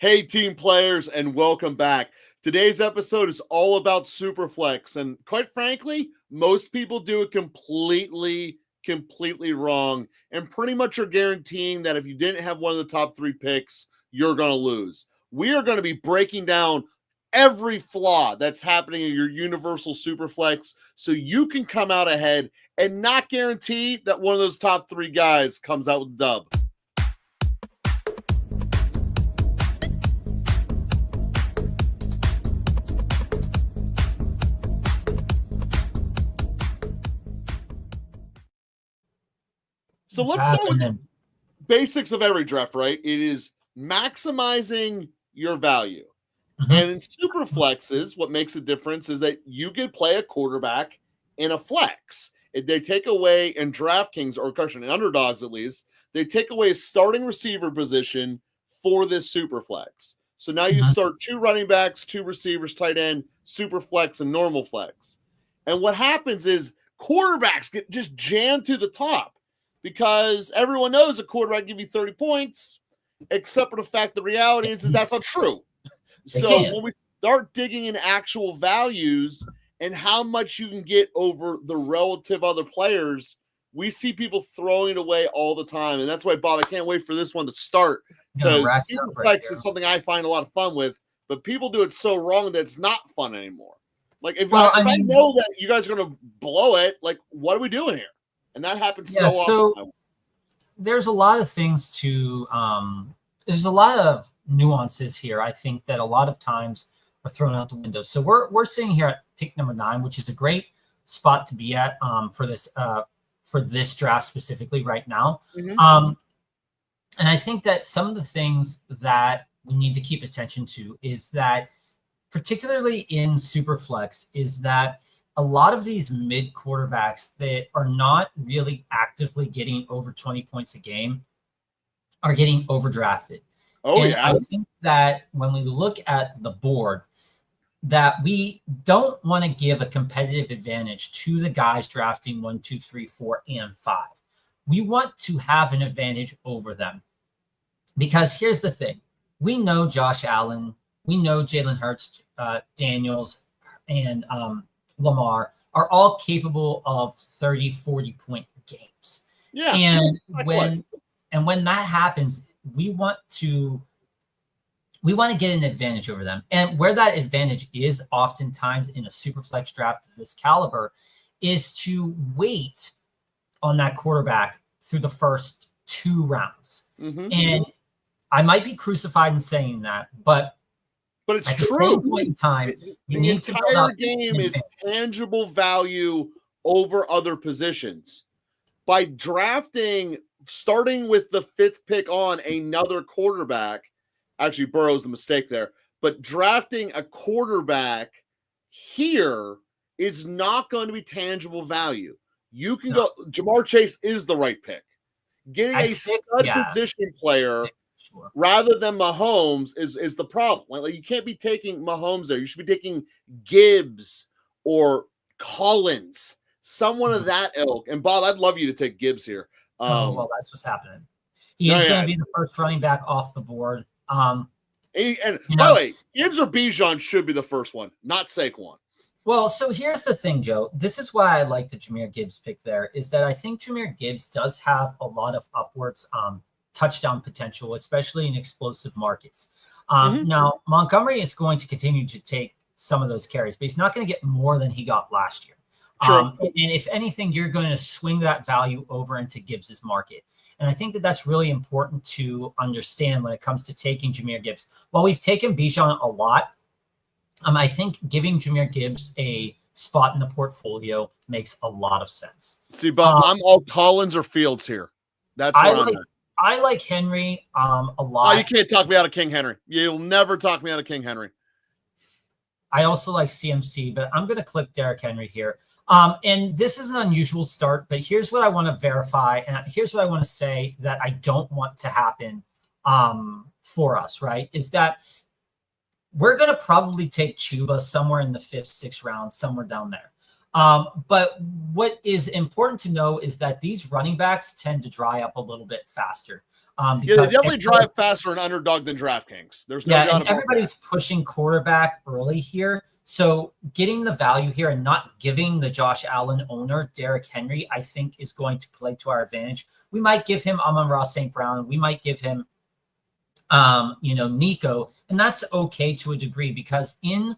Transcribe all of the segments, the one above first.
Hey, team players, and welcome back. Today's episode is all about Superflex, and quite frankly, most people do it completely wrong, and pretty much are guaranteeing that if you didn't have one of the top three picks, you're going to lose. We are going to be breaking down every flaw that's happening in your universal Superflex so you can come out ahead and not guarantee that one of those top three guys comes out with a dub. So let's start with the basics of every draft, right? It is maximizing your value. Mm-hmm. And in Superflexes, what makes a difference is that you could play a quarterback in a flex. If they take away in DraftKings, or in Underdogs at least, they take away a starting receiver position for this Superflex. So now you start two running backs, two receivers, tight end, Superflex, and normal flex. And what happens is quarterbacks get just jammed to the top, because everyone knows a quarterback give you 30 points, except for the fact the reality is that's not true. So when we start digging in actual values and how much you can get over the relative other players, we see people throwing it away all the time. And that's why, Bob, I can't wait for this one to start, because Superflex is something I find a lot of fun with, but people do it so wrong that it's not fun anymore. Like, if I know that you guys are going to blow it, like, what are we doing here? And that happens so often. So there's a lot of things to there's a lot of nuances here, I think, that a lot of times are thrown out the window. So we're sitting here at pick number 9, which is a great spot to be at for this draft specifically right now. Mm-hmm. And I think that some of the things that we need to keep attention to is that, particularly in Superflex, is that a lot of these mid quarterbacks that are not really actively getting over 20 points a game are getting overdrafted. I think that when we look at the board, that we don't want to give a competitive advantage to the guys drafting 1, 2, 3, 4, and 5. We want to have an advantage over them, because here's the thing. We know Josh Allen, we know Jalen Hurts, Daniels, and Lamar are all capable of 30, 40-point games. Yeah. And when that happens, we want to get an advantage over them. And where that advantage is oftentimes in a Superflex draft of this caliber is to wait on that quarterback through the first 2 rounds. Mm-hmm. And I might be crucified in saying that, but it's at true. The same point in time, the entire game is tangible value over other positions. By drafting, starting with the 5th pick on another quarterback, actually Burrow's the mistake there, but drafting a quarterback here is not going to be tangible value. You can go, Jamar Chase is the right pick. Getting a stud position player rather than Mahomes is the problem. Like, you can't be taking Mahomes there. You should be taking Gibbs or Collins, someone of that ilk. And Bob, I'd love you to take Gibbs here. Well, that's what's happening. He is going to be the first running back off the board. By the way, Gibbs or Bijan should be the first one, not Saquon. Well, so here's the thing, Joe. This is why I like the Jahmyr Gibbs pick there, is that I think Jahmyr Gibbs does have a lot of upwards touchdown potential, especially in explosive markets. Now, Montgomery is going to continue to take some of those carries, but he's not going to get more than he got last year. And if anything, you're going to swing that value over into Gibbs's market. And I think that that's really important to understand when it comes to taking Jahmyr Gibbs. While we've taken Bijan a lot, I think giving Jahmyr Gibbs a spot in the portfolio makes a lot of sense. See, Bob, I'm all Collins or Fields here. That's what I'm at. I like Henry a lot. Oh, you can't talk me out of King Henry. You'll never talk me out of King Henry. I also like CMC, but I'm going to click Derrick Henry here. And this is an unusual start, but here's what I want to verify. And here's what I want to say that I don't want to happen for us, right? Is that we're going to probably take Chuba somewhere in the 5th, 6th round, somewhere down there. But what is important to know is that these running backs tend to dry up a little bit faster. Yeah, they definitely drive faster in Underdog than DraftKings. There's no doubt about that. Everybody's pushing quarterback early here. So getting the value here and not giving the Josh Allen owner, Derrick Henry, I think is going to play to our advantage. We might give him Amon-Ra St. Brown. We might give him, Nico. And that's okay to a degree because in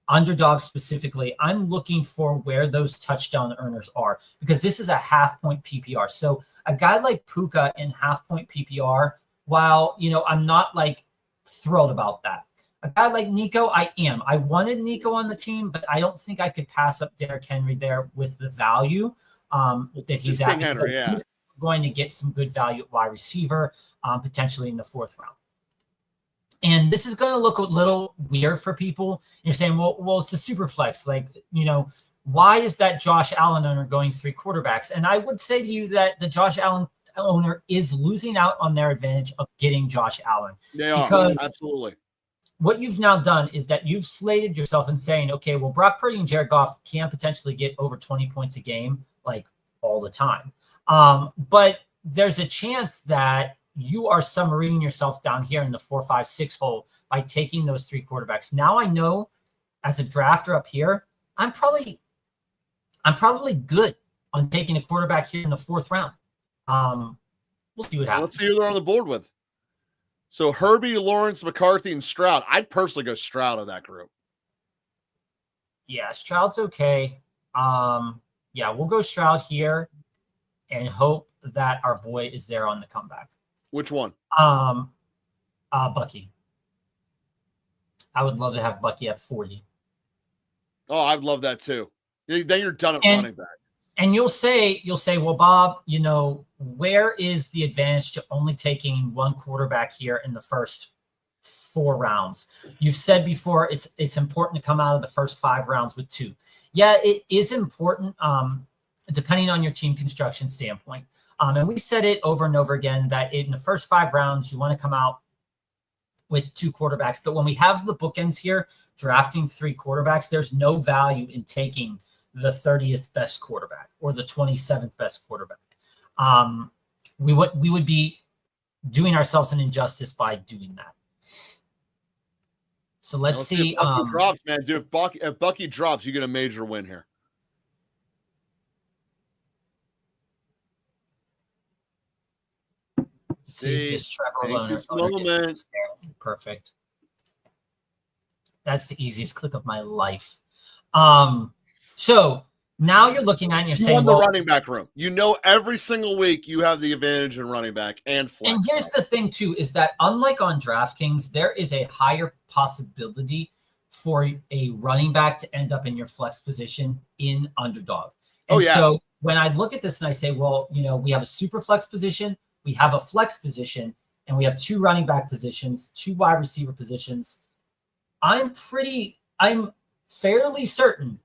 Underdog specifically, I'm looking for where those touchdown earners are because this is a half-point PPR. So a guy like Puka in half-point PPR, while, I'm not like thrilled about that. A guy like Nico, I am. I wanted Nico on the team, but I don't think I could pass up Derrick Henry there with the value that he's at. Henry, he's going to get some good value at wide receiver, potentially in the 4th round. And this is going to look a little weird for people. You're saying, well, it's a super flex. Like, why is that Josh Allen owner going 3 quarterbacks? And I would say to you that the Josh Allen owner is losing out on their advantage of getting Josh Allen. They are, because absolutely. What you've now done is that you've slated yourself and saying, okay, well, Brock Purdy and Jared Goff can potentially get over 20 points a game, like all the time. But there's a chance that you are submarining yourself down here in the 4, 5, 6 hole by taking those 3 quarterbacks. Now I know as a drafter up here, I'm probably good on taking a quarterback here in the 4th round. We'll see what happens. Let's see who they're on the board with. So Herbie, Lawrence, McCarthy, and Stroud. I'd personally go Stroud of that group. Yeah, Stroud's okay. We'll go Stroud here and hope that our boy is there on the comeback. Which one? Bucky. I would love to have Bucky at 40. Oh, I'd love that too. Then you're done at running back. And you'll say, well, Bob, where is the advantage to only taking 1 quarterback here in the first 4 rounds? You've said before it's important to come out of the first 5 rounds with 2. Yeah, it is important, depending on your team construction standpoint. And we said it over and over again that in the first 5 rounds, you want to come out with 2 quarterbacks. But when we have the bookends here, drafting 3 quarterbacks, there's no value in taking the 30th best quarterback or the 27th best quarterback. We would be doing ourselves an injustice by doing that. So let's see. If Bucky drops, man, dude. If Bucky drops, you get a major win here. See if Trevor Loner. Perfect. That's the easiest click of my life. So now you're looking at and you're saying, the running back room. Every single week you have the advantage in running back and flex. And here's the thing too, is that unlike on DraftKings, there is a higher possibility for a running back to end up in your flex position in Underdog. And so when I look at this and I say, well, we have a super flex position, we have a flex position, and we have 2 running back positions, 2 wide receiver positions. I'm fairly certain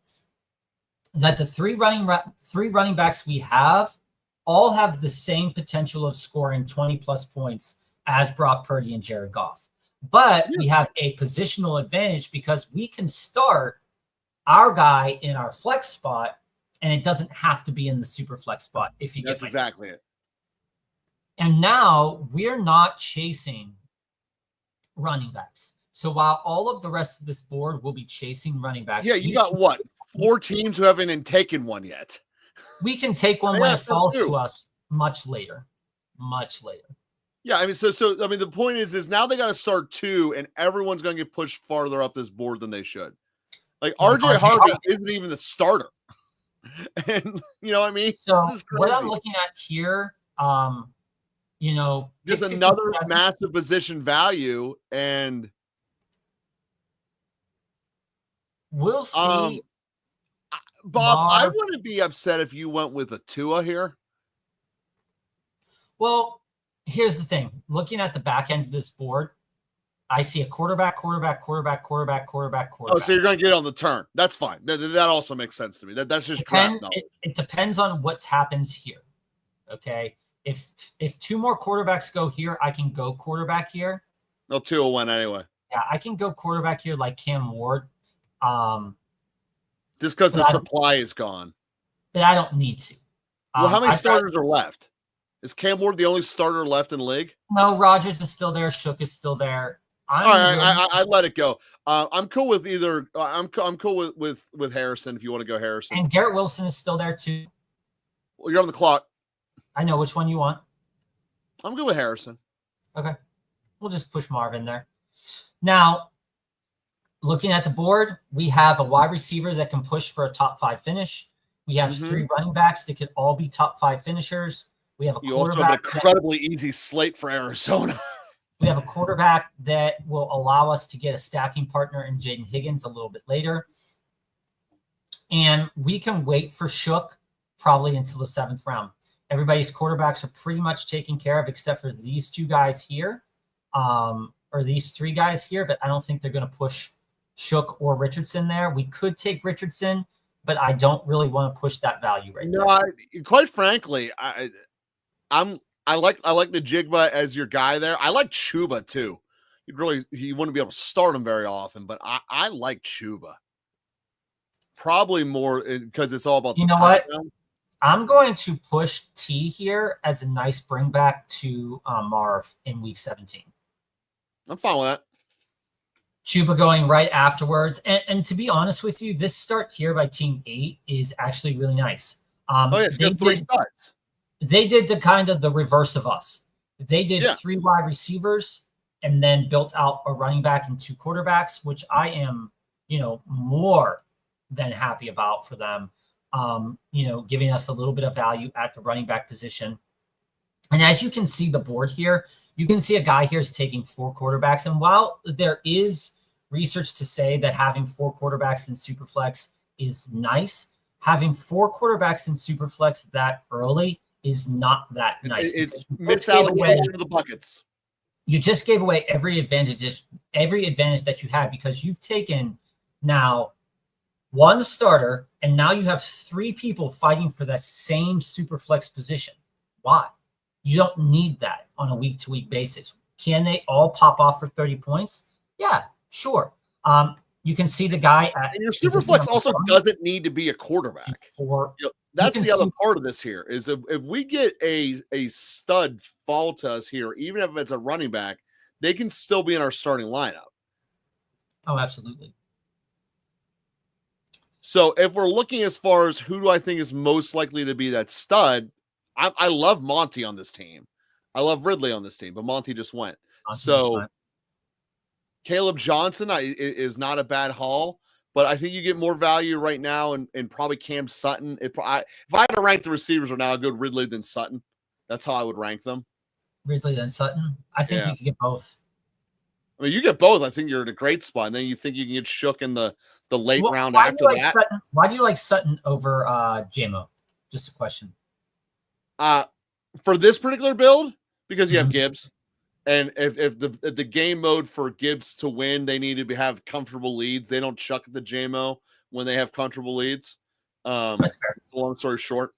that the 3 running backs we have all have the same potential of scoring 20-plus points as Brock Purdy and Jared Goff. But we have a positional advantage because we can start our guy in our flex spot, and it doesn't have to be in the super flex spot. That's exactly it. And now we're not chasing running backs. So while all of the rest of this board will be chasing running backs. Yeah, you got what? 4 teams who haven't even taken one yet. We can take one when it falls to us much later. Much later. Yeah, I mean, so the point is now they got to start 2, and everyone's going to get pushed farther up this board than they should. Like RJ Harvey isn't even the starter. And you know what I mean? So what I'm looking at here, just another massive position value, and we'll see. Bob, I wouldn't be upset if you went with a Tua here. Well, here's the thing. Looking at the back end of this board, I see a quarterback. Oh, so you're going to get on the turn. That's fine. That also makes sense to me. That's just draft knowledge. It depends on what happens here. Okay. If 2 more quarterbacks go here, I can go quarterback here. No, 2 will win anyway. Yeah, I can go quarterback here like Cam Ward. Just because the supply is gone. But I don't need to. Well, how many starters are left? Is Cam Ward the only starter left in the league? No, Rogers is still there. Shook is still there. All right, I let it go. I'm cool with either. I'm cool with Harrison if you want to go Harrison. And Garrett Wilson is still there too. Well, you're on the clock. I know which one you want. I'm good with Harrison. Okay. We'll just push Marvin there. Now, looking at the board, we have a wide receiver that can push for a top 5 finish. We have 3 running backs that could all be top 5 finishers. We have a quarterback. You also have an incredibly easy slate for Arizona. We have a quarterback that will allow us to get a stacking partner in Jaden Higgins a little bit later. And we can wait for Shook probably until the 7th round. Everybody's quarterbacks are pretty much taken care of except for these 2 guys here, or these 3 guys here, but I don't think they're going to push Shook or Richardson there. We could take Richardson, but I don't really want to push that value right now. Quite frankly, I like the Jigba as your guy there. I like Chuba too. You wouldn't be able to start him very often, but I like Chuba. Probably more because it's all about you know what? I'm going to push T here as a nice bring back to Marv in week 17. I'm fine with that. Chuba going right afterwards. And to be honest with you, this start here by Team 8 is actually really nice. It's got 3 starts. They did the reverse of us. They did 3 wide receivers and then built out a running back and 2 quarterbacks, which I am, more than happy about for them. Giving us a little bit of value at the running back position. And as you can see the board here, you can see a guy here is taking 4 quarterbacks. And while there is research to say that having 4 quarterbacks in Superflex is nice, having 4 quarterbacks in Superflex that early is not that nice. It's misallocation of the buckets. You just gave away every advantage that you had because you've taken now 1 starter, and now you have 3 people fighting for that same Superflex position. Why? You don't need that on a week-to-week basis. Can they all pop off for 30 points? Yeah, sure. You can see the guy at... And your Superflex also doesn't need to be a quarterback. That's the other part of this here, is if we get a stud fall to us here, even if it's a running back, they can still be in our starting lineup. Oh, absolutely. So if we're looking as far as who do I think is most likely to be that stud, I love Monty on this team. I love Ridley on this team, but Monty just went. Caleb Johnson is not a bad haul, but I think you get more value right now in probably Cam Sutton. If I had to rank the receivers right now, I'd go Ridley than Sutton. That's how I would rank them. Ridley than Sutton? I think you could get both. I mean, you get both. I think you're in a great spot. And then you think you can get Shook in the late round after that. Why do you like Sutton over JMO? Just a question. For this particular build, because you have Gibbs. And if the game mode for Gibbs to win, they need to have comfortable leads. They don't chuck the JMO when they have comfortable leads. That's fair. It's a long story short.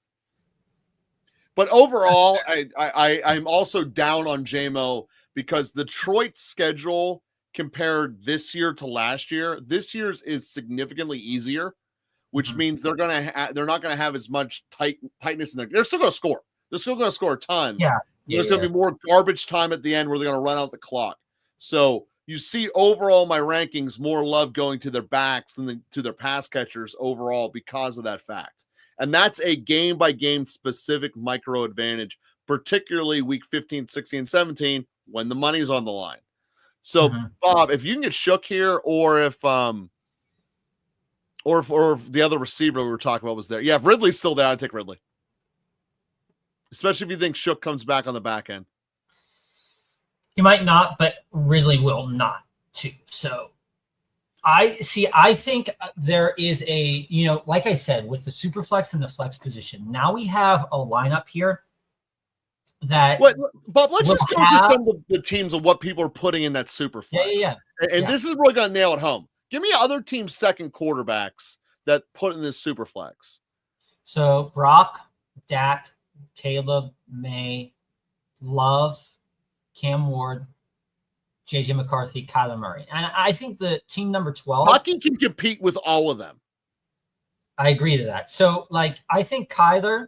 But overall, I'm also down on JMO because the Detroit schedule compared this year to last year, this year's is significantly easier, which means they're not gonna have as much tightness in there. They're still gonna score. They're still gonna score a ton. There's going to be more garbage time at the end where they're going to run out the clock. So you see overall my rankings, more love going to their backs than to their pass catchers overall because of that fact. And that's a game-by-game specific micro advantage, particularly week 15, 16, 17, when the money's on the line. So, Bob, if you can get Shook here, or if the other receiver we were talking about was there. Yeah, if Ridley's still there, I'd take Ridley. Especially if you think Shook comes back on the back end. He might not, but Ridley will not too. So I think there is a, like I said, with the super flex and the flex position, now we have a lineup here that. Bob, let's just go through some of the teams of what people are putting in that super flex. Yeah. And this is really going to nail it home. Give me other teams' second quarterbacks that put in this super flex. So Brock, Dak, Caleb, May, Love, Cam Ward, JJ McCarthy, Kyler Murray. And I think the team number 12. Rockey can compete with all of them. I agree to that. So, like, I think Kyler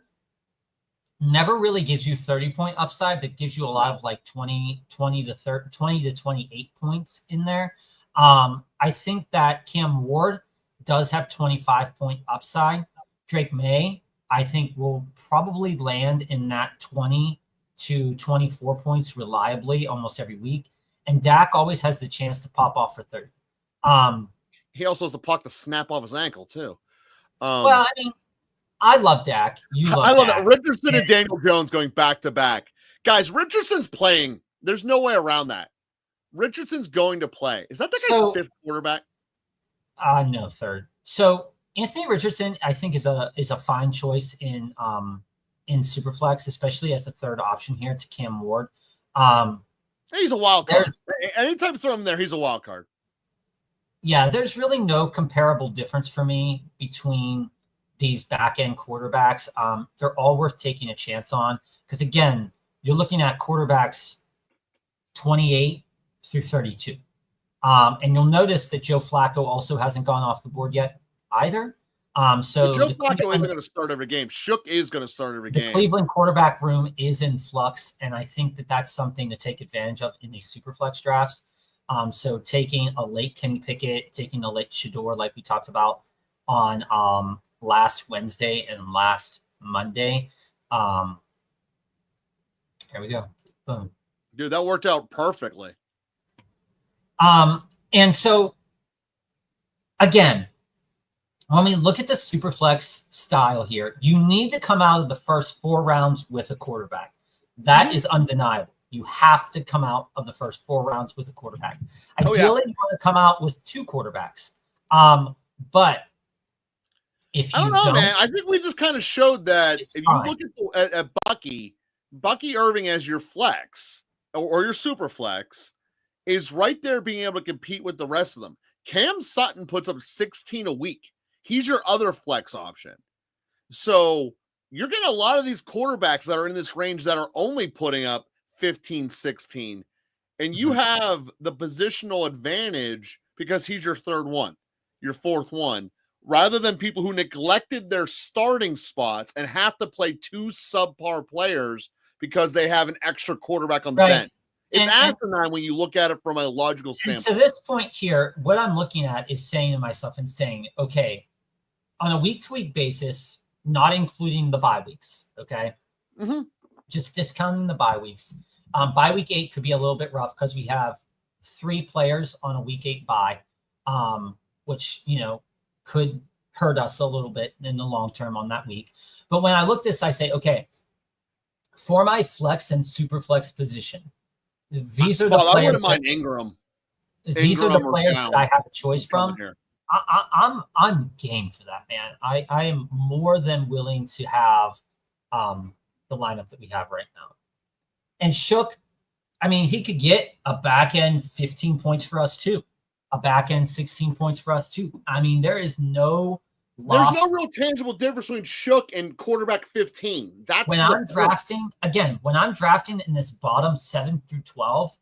never really gives you 30-point upside, but gives you a lot of like 20 to 28 points in there. I think that Cam Ward does have 25-point upside. Drake May, I think, will probably land in that 20 to 24 points reliably almost every week. And Dak always has the chance to pop off for 30. He also has the puck to snap off his ankle, too. Well, I mean, I love Dak. I love that. Richardson and Daniel Jones going back to back. Guys, Richardson's playing. There's no way around that. Richardson's going to play. Is that the guy's fifth quarterback? No, third. So Anthony Richardson, I think, is a fine choice in Superflex, especially as a third option here to Cam Ward. He's a wild card. Anytime you throw him there, he's a wild card. Yeah, there's really no comparable difference for me between these back-end quarterbacks. They're all worth taking a chance on because, again, you're looking at quarterbacks 28 through 32. And you'll notice that Joe Flacco also hasn't gone off the board yet either. So Joe Flacco isn't going to start every game. Shook is going to start every game. The Cleveland quarterback room is in flux, and I think that that's something to take advantage of in these Superflex drafts. So taking a late Kenny Pickett, taking a late Shador, like we talked about on last Wednesday and last Monday. Here we go. Boom. Dude, that worked out perfectly. And so, again, when we look at the Superflex style here, you need to come out of the first 4 rounds with a quarterback. That is undeniable. You have to come out of the first 4 rounds with a quarterback. Ideally, you want to come out with 2 quarterbacks. But if you I don't know, man. I think we just kind of showed that if you look at Bucky Irving as your flex or your super flex is right there being able to compete with the rest of them. Cam Sutton puts up 16 a week. He's your other flex option. So you're getting a lot of these quarterbacks that are in this range that are only putting up 15, 16. And you have the positional advantage because he's your third one, your fourth one, rather than people who neglected their starting spots and have to play 2 subpar players because they have an extra quarterback on the bench. It's asinine when you look at it from a logical standpoint. To this point here, what I'm looking at is saying to myself and saying, okay, on a week-to-week basis, not including the bye weeks, okay? Just discounting the bye weeks. Bye week 8 could be a little bit rough because we have 3 players on a week 8 bye, which, could hurt us a little bit in the long term on that week. But when I look at this, I say, okay, for my flex and super flex position, these are the players. I wouldn't mind Ingram. These are the players that I have a choice from. I'm game for that, man. I am more than willing to have the lineup that we have right now. And Shook, I mean, he could get a back end 15 points for us too. A back end 16 points for us too. I mean, there's no real tangible difference between Shook and quarterback 15. That's when I'm drafting in this bottom 7 through 12,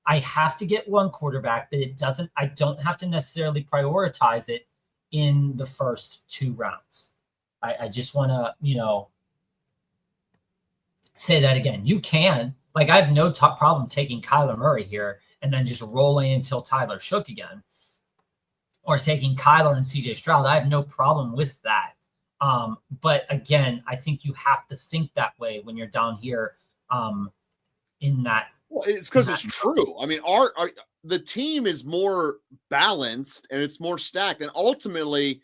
I have to get one quarterback that I don't have to necessarily prioritize it in the first 2 rounds. I just want to, say that again. You can, I have no problem taking Kyler Murray here and then just rolling until Tyler Shook again, or taking Kyler and CJ Stroud. I have no problem with that. But again, I think you have to think that way when you're down here in that. Well, it's because it's true. I mean, the team is more balanced and it's more stacked. And ultimately,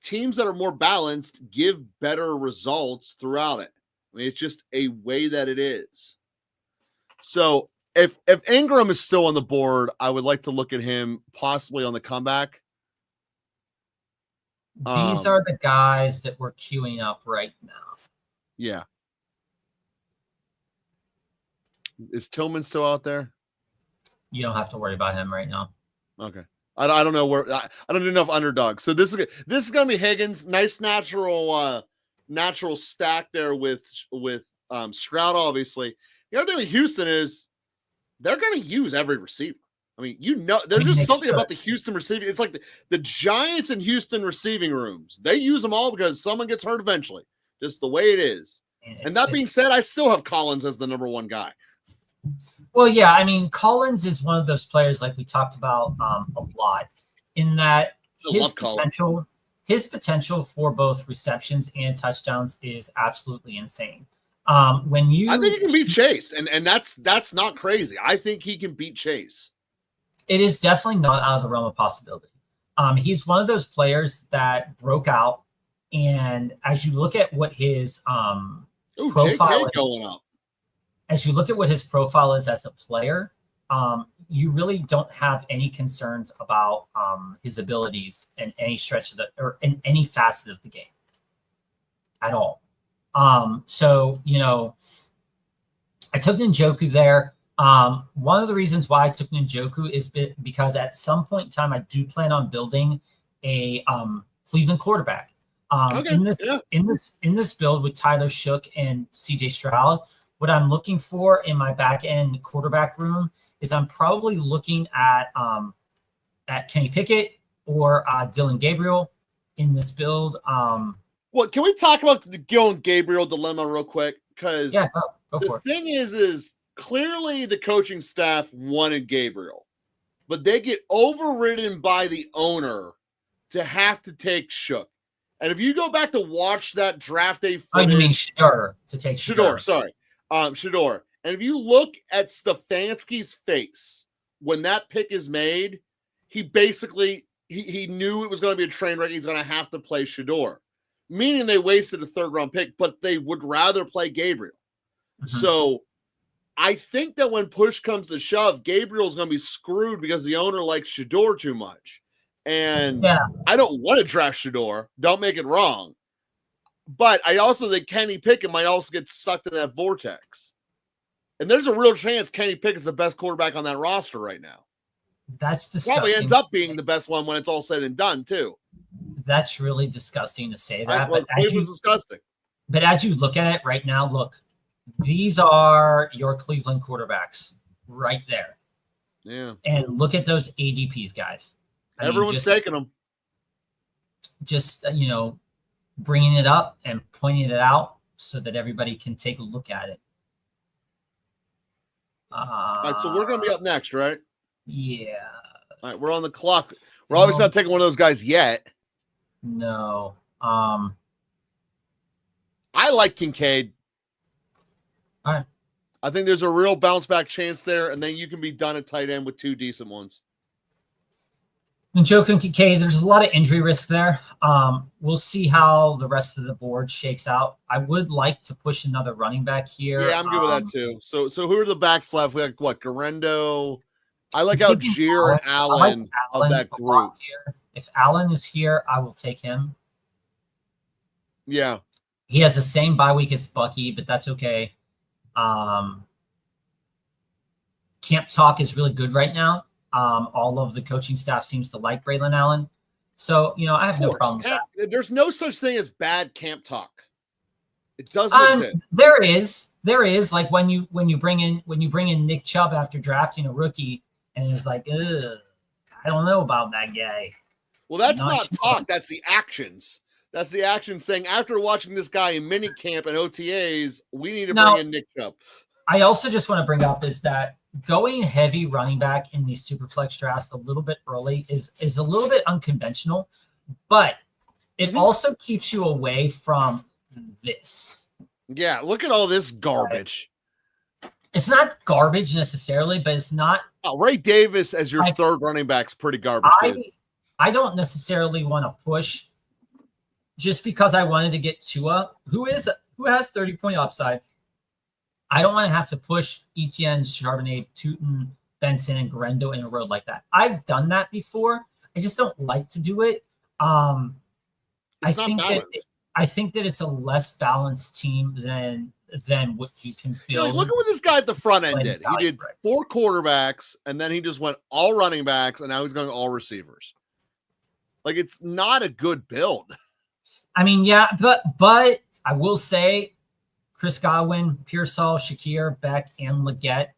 teams that are more balanced give better results throughout it. I mean, it's just a way that it is. So if Ingram is still on the board, I would like to look at him possibly on the comeback. These are the guys that we're queuing up right now. Yeah. Is Tillman still out there? You don't have to worry about him right now. Okay. I don't know where. I don't even know if Underdog. So this is gonna be Higgins. Nice natural stack there with Stroud. Obviously, the other thing with Houston is they're gonna use every receiver. I mean, there's just something about the Houston receiving. It's like the Giants and Houston receiving rooms. They use them all because someone gets hurt eventually. Just the way it is. And that being said, I still have Collins as the number one guy. Well, yeah, I mean, Collins is one of those players like we talked about a lot in that his potential for both receptions and touchdowns is absolutely insane. I think he can beat Chase, and that's not crazy. I think he can beat Chase. It is definitely not out of the realm of possibility. He's one of those players that broke out, and as you look at what his profile is, going up. As you look at what his profile is as a player, you really don't have any concerns about his abilities in any stretch of or in any facet of the game at all. So, I took Njoku there. One of the reasons why I took Njoku is because at some point in time, I do plan on building a Cleveland quarterback. In this build with Tyler Shook and CJ Stroud, what I'm looking for in my back end quarterback room is I'm probably looking at Kenny Pickett or Dylan Gabriel in this build. Well, can we talk about the Dylan Gabriel dilemma real quick? Because go for it. The thing is clearly the coaching staff wanted Gabriel, but they get overridden by the owner to have to take Shook. And if you go back to watch that draft day footage, you mean Shador to take Shador, sorry. Shador. And if you look at Stefanski's face when that pick is made, he basically he knew it was going to be a train wreck. He's going to have to play Shador, meaning they wasted a third-round pick, but they would rather play Gabriel. Mm-hmm. So I think that when push comes to shove, Gabriel's going to be screwed because the owner likes Shador too much. And I don't want to draft Shador. Don't make it wrong. But I also think Kenny Pickett might also get sucked in that vortex. And there's a real chance Kenny Pickett's the best quarterback on that roster right now. That's disgusting. Probably ends up being the best one when it's all said and done, too. That's really disgusting to say that. Cleveland's disgusting. But as you look at it right now, look, these are your Cleveland quarterbacks right there. Yeah. And look at those ADPs, guys. Everyone's taking them. Just, bringing it up and pointing it out so that everybody can take a look at it. All right, so we're going to be up next, right? Yeah. All right, we're on the clock. We're obviously not taking one of those guys yet. No. I like Kincaid. All right. I think there's a real bounce back chance there, and then you can be done at tight end with two decent ones. Njoku and Kincaid, there's a lot of injury risk there. We'll see how the rest of the board shakes out. I would like to push another running back here. Yeah, I'm good with that too. So who are the backs left? We have what? Garendo. I like Algier and Allen of that group. If Allen is here, I will take him. Yeah. He has the same bye week as Bucky, but that's okay. Camp Talk is really good right now. All of the coaching staff seems to like Braylon Allen. So, I have no problem with that. There's no such thing as bad camp talk. It doesn't exist. There is like when you bring in Nick Chubb after drafting a rookie and it's like, I don't know about that guy. Well, that's not talk. That's the actions. That's the action saying after watching this guy in mini camp and OTAs, we need to bring in Nick Chubb. I also just want to bring up is that going heavy running back in these Superflex drafts a little bit early is a little bit unconventional, but it also keeps you away from this. Yeah, look at all this garbage. It's not garbage necessarily, but it's not. Ray Davis as your third running back's pretty garbage. I don't necessarily want to push just because I wanted to get Tua, who has 30-point upside. I don't want to have to push Etienne, Charbonnet, Tootin, Benson, and Garendo in a road like that. I've done that before. I just don't like to do it. I think that it's a less balanced team than what you can build. Look at what this guy at the front end did. He did 4 quarterbacks, and then he just went all running backs, and now he's going all receivers. Like, it's not a good build. I mean, yeah, but I will say Chris Godwin, Pearsall, Shakir, Beck, and Leggett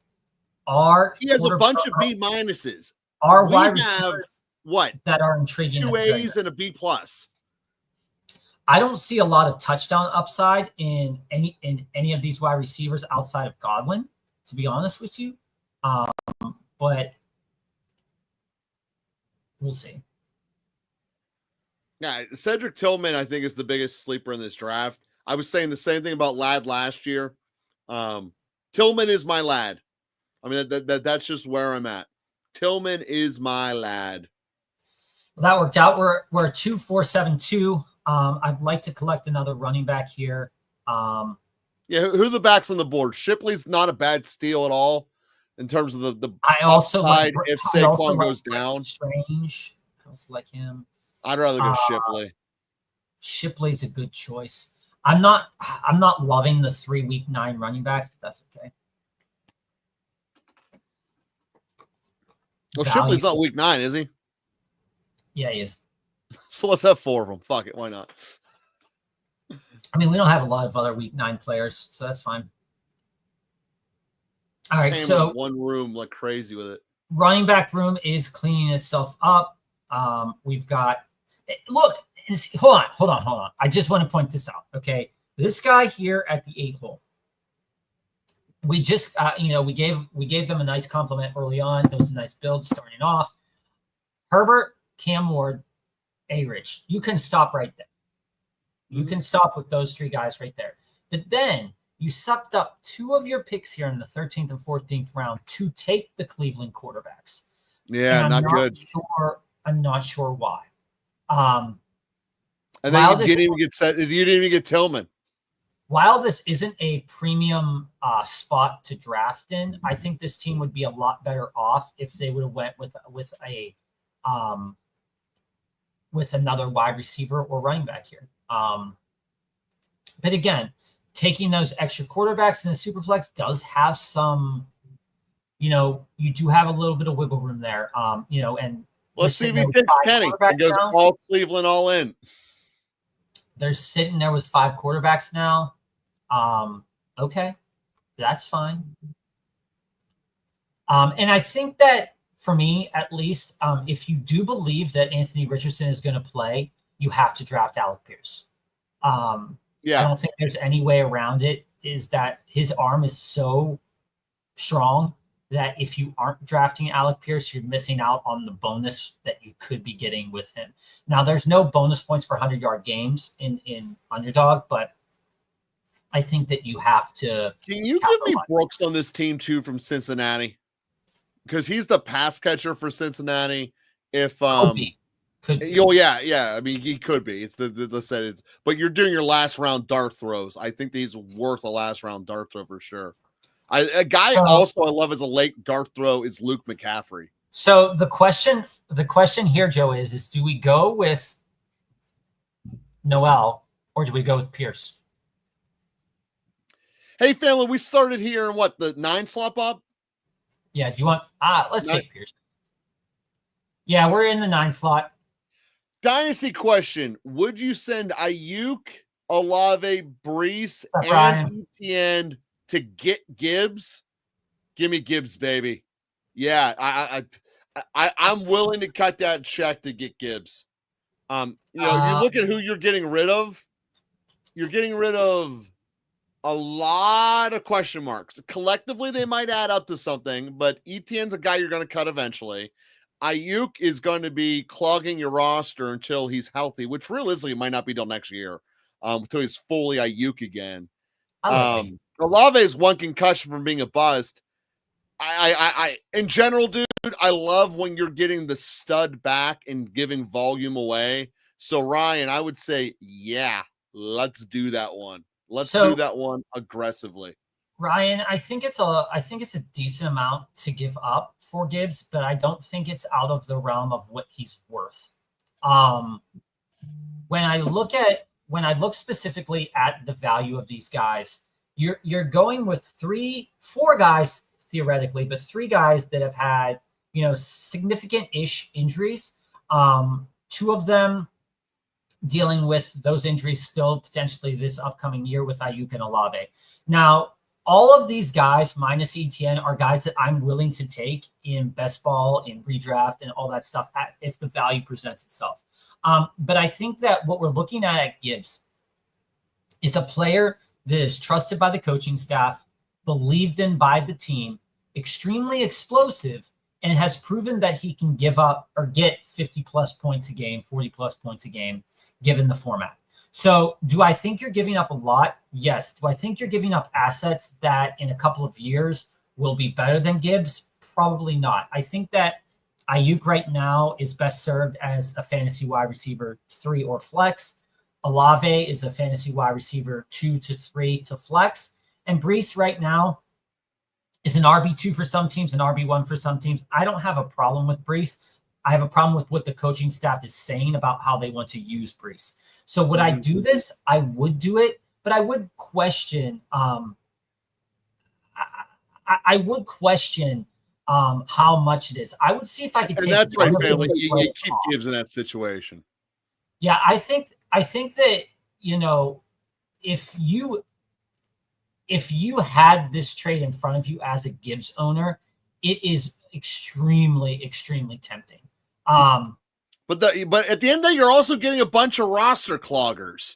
He has a bunch of B minuses. Our wide receivers what that are intriguing. 2 A's and a B plus. I don't see a lot of touchdown upside in any of these wide receivers outside of Godwin, to be honest with you. But we'll see. Yeah, Cedric Tillman, I think, is the biggest sleeper in this draft. I was saying the same thing about Ladd last year. Tillman is my lad. I mean, that's just where I'm at. Tillman is my lad. Well, that worked out. We're 2-4-7-2. I'd like to collect another running back here. Yeah, who are the backs on the board? Shipley's not a bad steal at all in terms of the I also upside like, if Saquon goes down. Strange. I also like him. I'd rather go Shipley. Shipley's a good choice. I'm not loving the 3 week 9 running backs, but that's okay. Well, Shipley's not week 9, is he? Yeah, he is. So let's have 4 of them. Fuck it, why not? I mean, we don't have a lot of other week 9 players, so that's fine. All right, so one room like crazy with it. Running back room is cleaning itself up. We've got look. Hold on. I just want to point this out. Okay, this guy here at the 8 hole. We just, we gave them a nice compliment early on. It was a nice build starting off. Herbert, Cam Ward, A-Rich. You can stop right there. You can stop with those 3 guys right there. But then you sucked up 2 of your picks here in the 13th and 14th round to take the Cleveland quarterbacks. Yeah, not good. I'm not sure why. And then you didn't even get Tillman. While this isn't a premium spot to draft in, I think this team would be a lot better off if they would have went with another wide receiver or running back here. But again, taking those extra quarterbacks in the Superflex does have some, you do have a little bit of wiggle room there. And let's see if he picks Kenny and goes all Cleveland all in. They're sitting there with 5 quarterbacks now. Okay, that's fine. And I think that for me, at least, if you do believe that Anthony Richardson is going to play, you have to draft Alec Pierce. I don't think there's any way around it. Is that his arm is so strong that if you aren't drafting Alec Pierce, you're missing out on the bonus that you could be getting with him. Now, there's no bonus points for 100-yard games in Underdog, but I think that you have to. Can you give me Brooks on this team too from Cincinnati? Because he's the pass catcher for Cincinnati. If could be. Oh yeah. I mean, he could be. It's the set. It's, but you're doing your last round dart throws. I think that he's worth a last round dart throw for sure. A guy also I love as a late dart throw is Luke McCaffrey. So the question here, Joe, is do we go with Noel or do we go with Pierce? Hey, family, we started here in what, the 9 slot, Bob? Yeah, do you want let's take Pierce. Yeah, we're in the 9 slot. Dynasty question. Would you send Ayuk, Olave, Brees, and Etienne to get Gibbs? Give me Gibbs, baby. Yeah, I'm willing to cut that check to get Gibbs. You look at who you're getting rid of. You're getting rid of a lot of question marks. Collectively, they might add up to something, but Etienne's a guy you're going to cut eventually. Ayuk is going to be clogging your roster until he's healthy, which realistically might not be till next year, until he's fully Ayuk again. Olave is one concussion from being a bust. I in general, dude, I love when you're getting the stud back and giving volume away. So Ryan, I would say, yeah, let's do that one. Let's do that one aggressively. Ryan, I think it's a decent amount to give up for Gibbs, but I don't think it's out of the realm of what he's worth. When I look specifically at the value of these guys, you're going with 4 guys theoretically, but 3 guys that have had, significant-ish injuries. 2 of them dealing with those injuries still potentially this upcoming year with Ayuk and Olave. Now, all of these guys minus ETN are guys that I'm willing to take in best ball, in redraft, and all that stuff if the value presents itself. But I think that what we're looking at Gibbs is a player that is trusted by the coaching staff, believed in by the team, extremely explosive, and has proven that he can give up or get 50-plus points a game, 40-plus points a game, given the format. So do I think you're giving up a lot? Yes. Do I think you're giving up assets that in a couple of years will be better than Gibbs? Probably not. I think that Ayuk right now is best served as a fantasy wide receiver 3 or flex. Olave is a fantasy wide receiver 2 to 3 to flex. And Breece right now is an RB2 for some teams, an RB1 for some teams. I don't have a problem with Breece. I have a problem with what the coaching staff is saying about how they want to use Breece. So would I do this? I would do it, but I would question. I would question how much it is. I would see if I could take. And that's right, family. You keep Gibbs in that situation. Yeah, I think that if you had this trade in front of you as a Gibbs owner, it is extremely, extremely tempting. But at the end of the day, you're also getting a bunch of roster cloggers.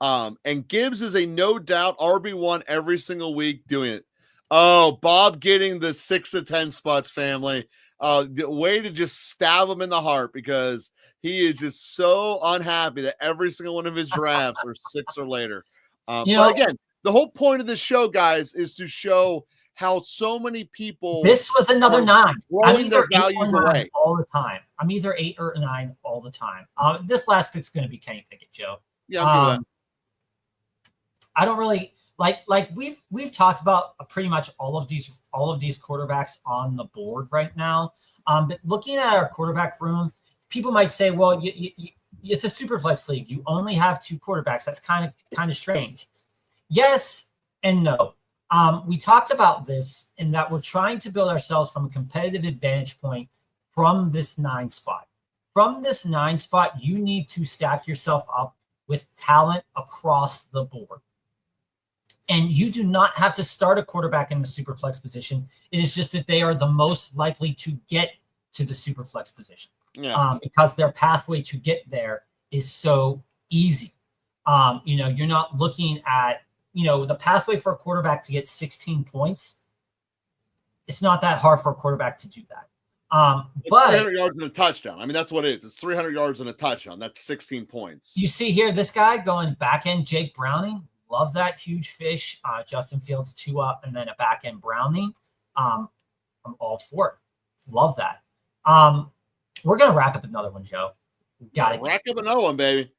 And Gibbs is a no doubt RB1 every single week doing it. Oh, Bob getting the 6 to 10 spots, family. The way to just stab him in the heart because he is just so unhappy that every single one of his drafts are 6 or later. But again, the whole point of this show, guys, is to show how so many people. This was another 9. I'm either 8 or 9 all the time. I'm either 8 or 9 all the time. This last pick's going to be Kenny Pickett, Joe. Yeah, I'll do that. I don't really like we've talked about pretty much all of these quarterbacks on the board right now. But looking at our quarterback room, people might say, well, it's a Superflex league. You only have 2 quarterbacks. That's kind of strange. Yes and no. We talked about this in that we're trying to build ourselves from a competitive advantage point from this 9 spot. From this 9 spot, you need to stack yourself up with talent across the board. And you do not have to start a quarterback in the Superflex position. It is just that they are the most likely to get to the Superflex position because their pathway to get there is so easy. You're not looking at the pathway for a quarterback to get 16 points. It's not that hard for a quarterback to do that. But 300 yards and a touchdown. I mean, that's what it is. It's 300 yards and a touchdown. That's 16 points. You see here, this guy going back end, Jake Browning. Love that huge fish. Justin Fields 2 up and then a back end Browning. I'm all for it. Love that. We're gonna rack up another one, Joe. Got it. Rack up another one, baby.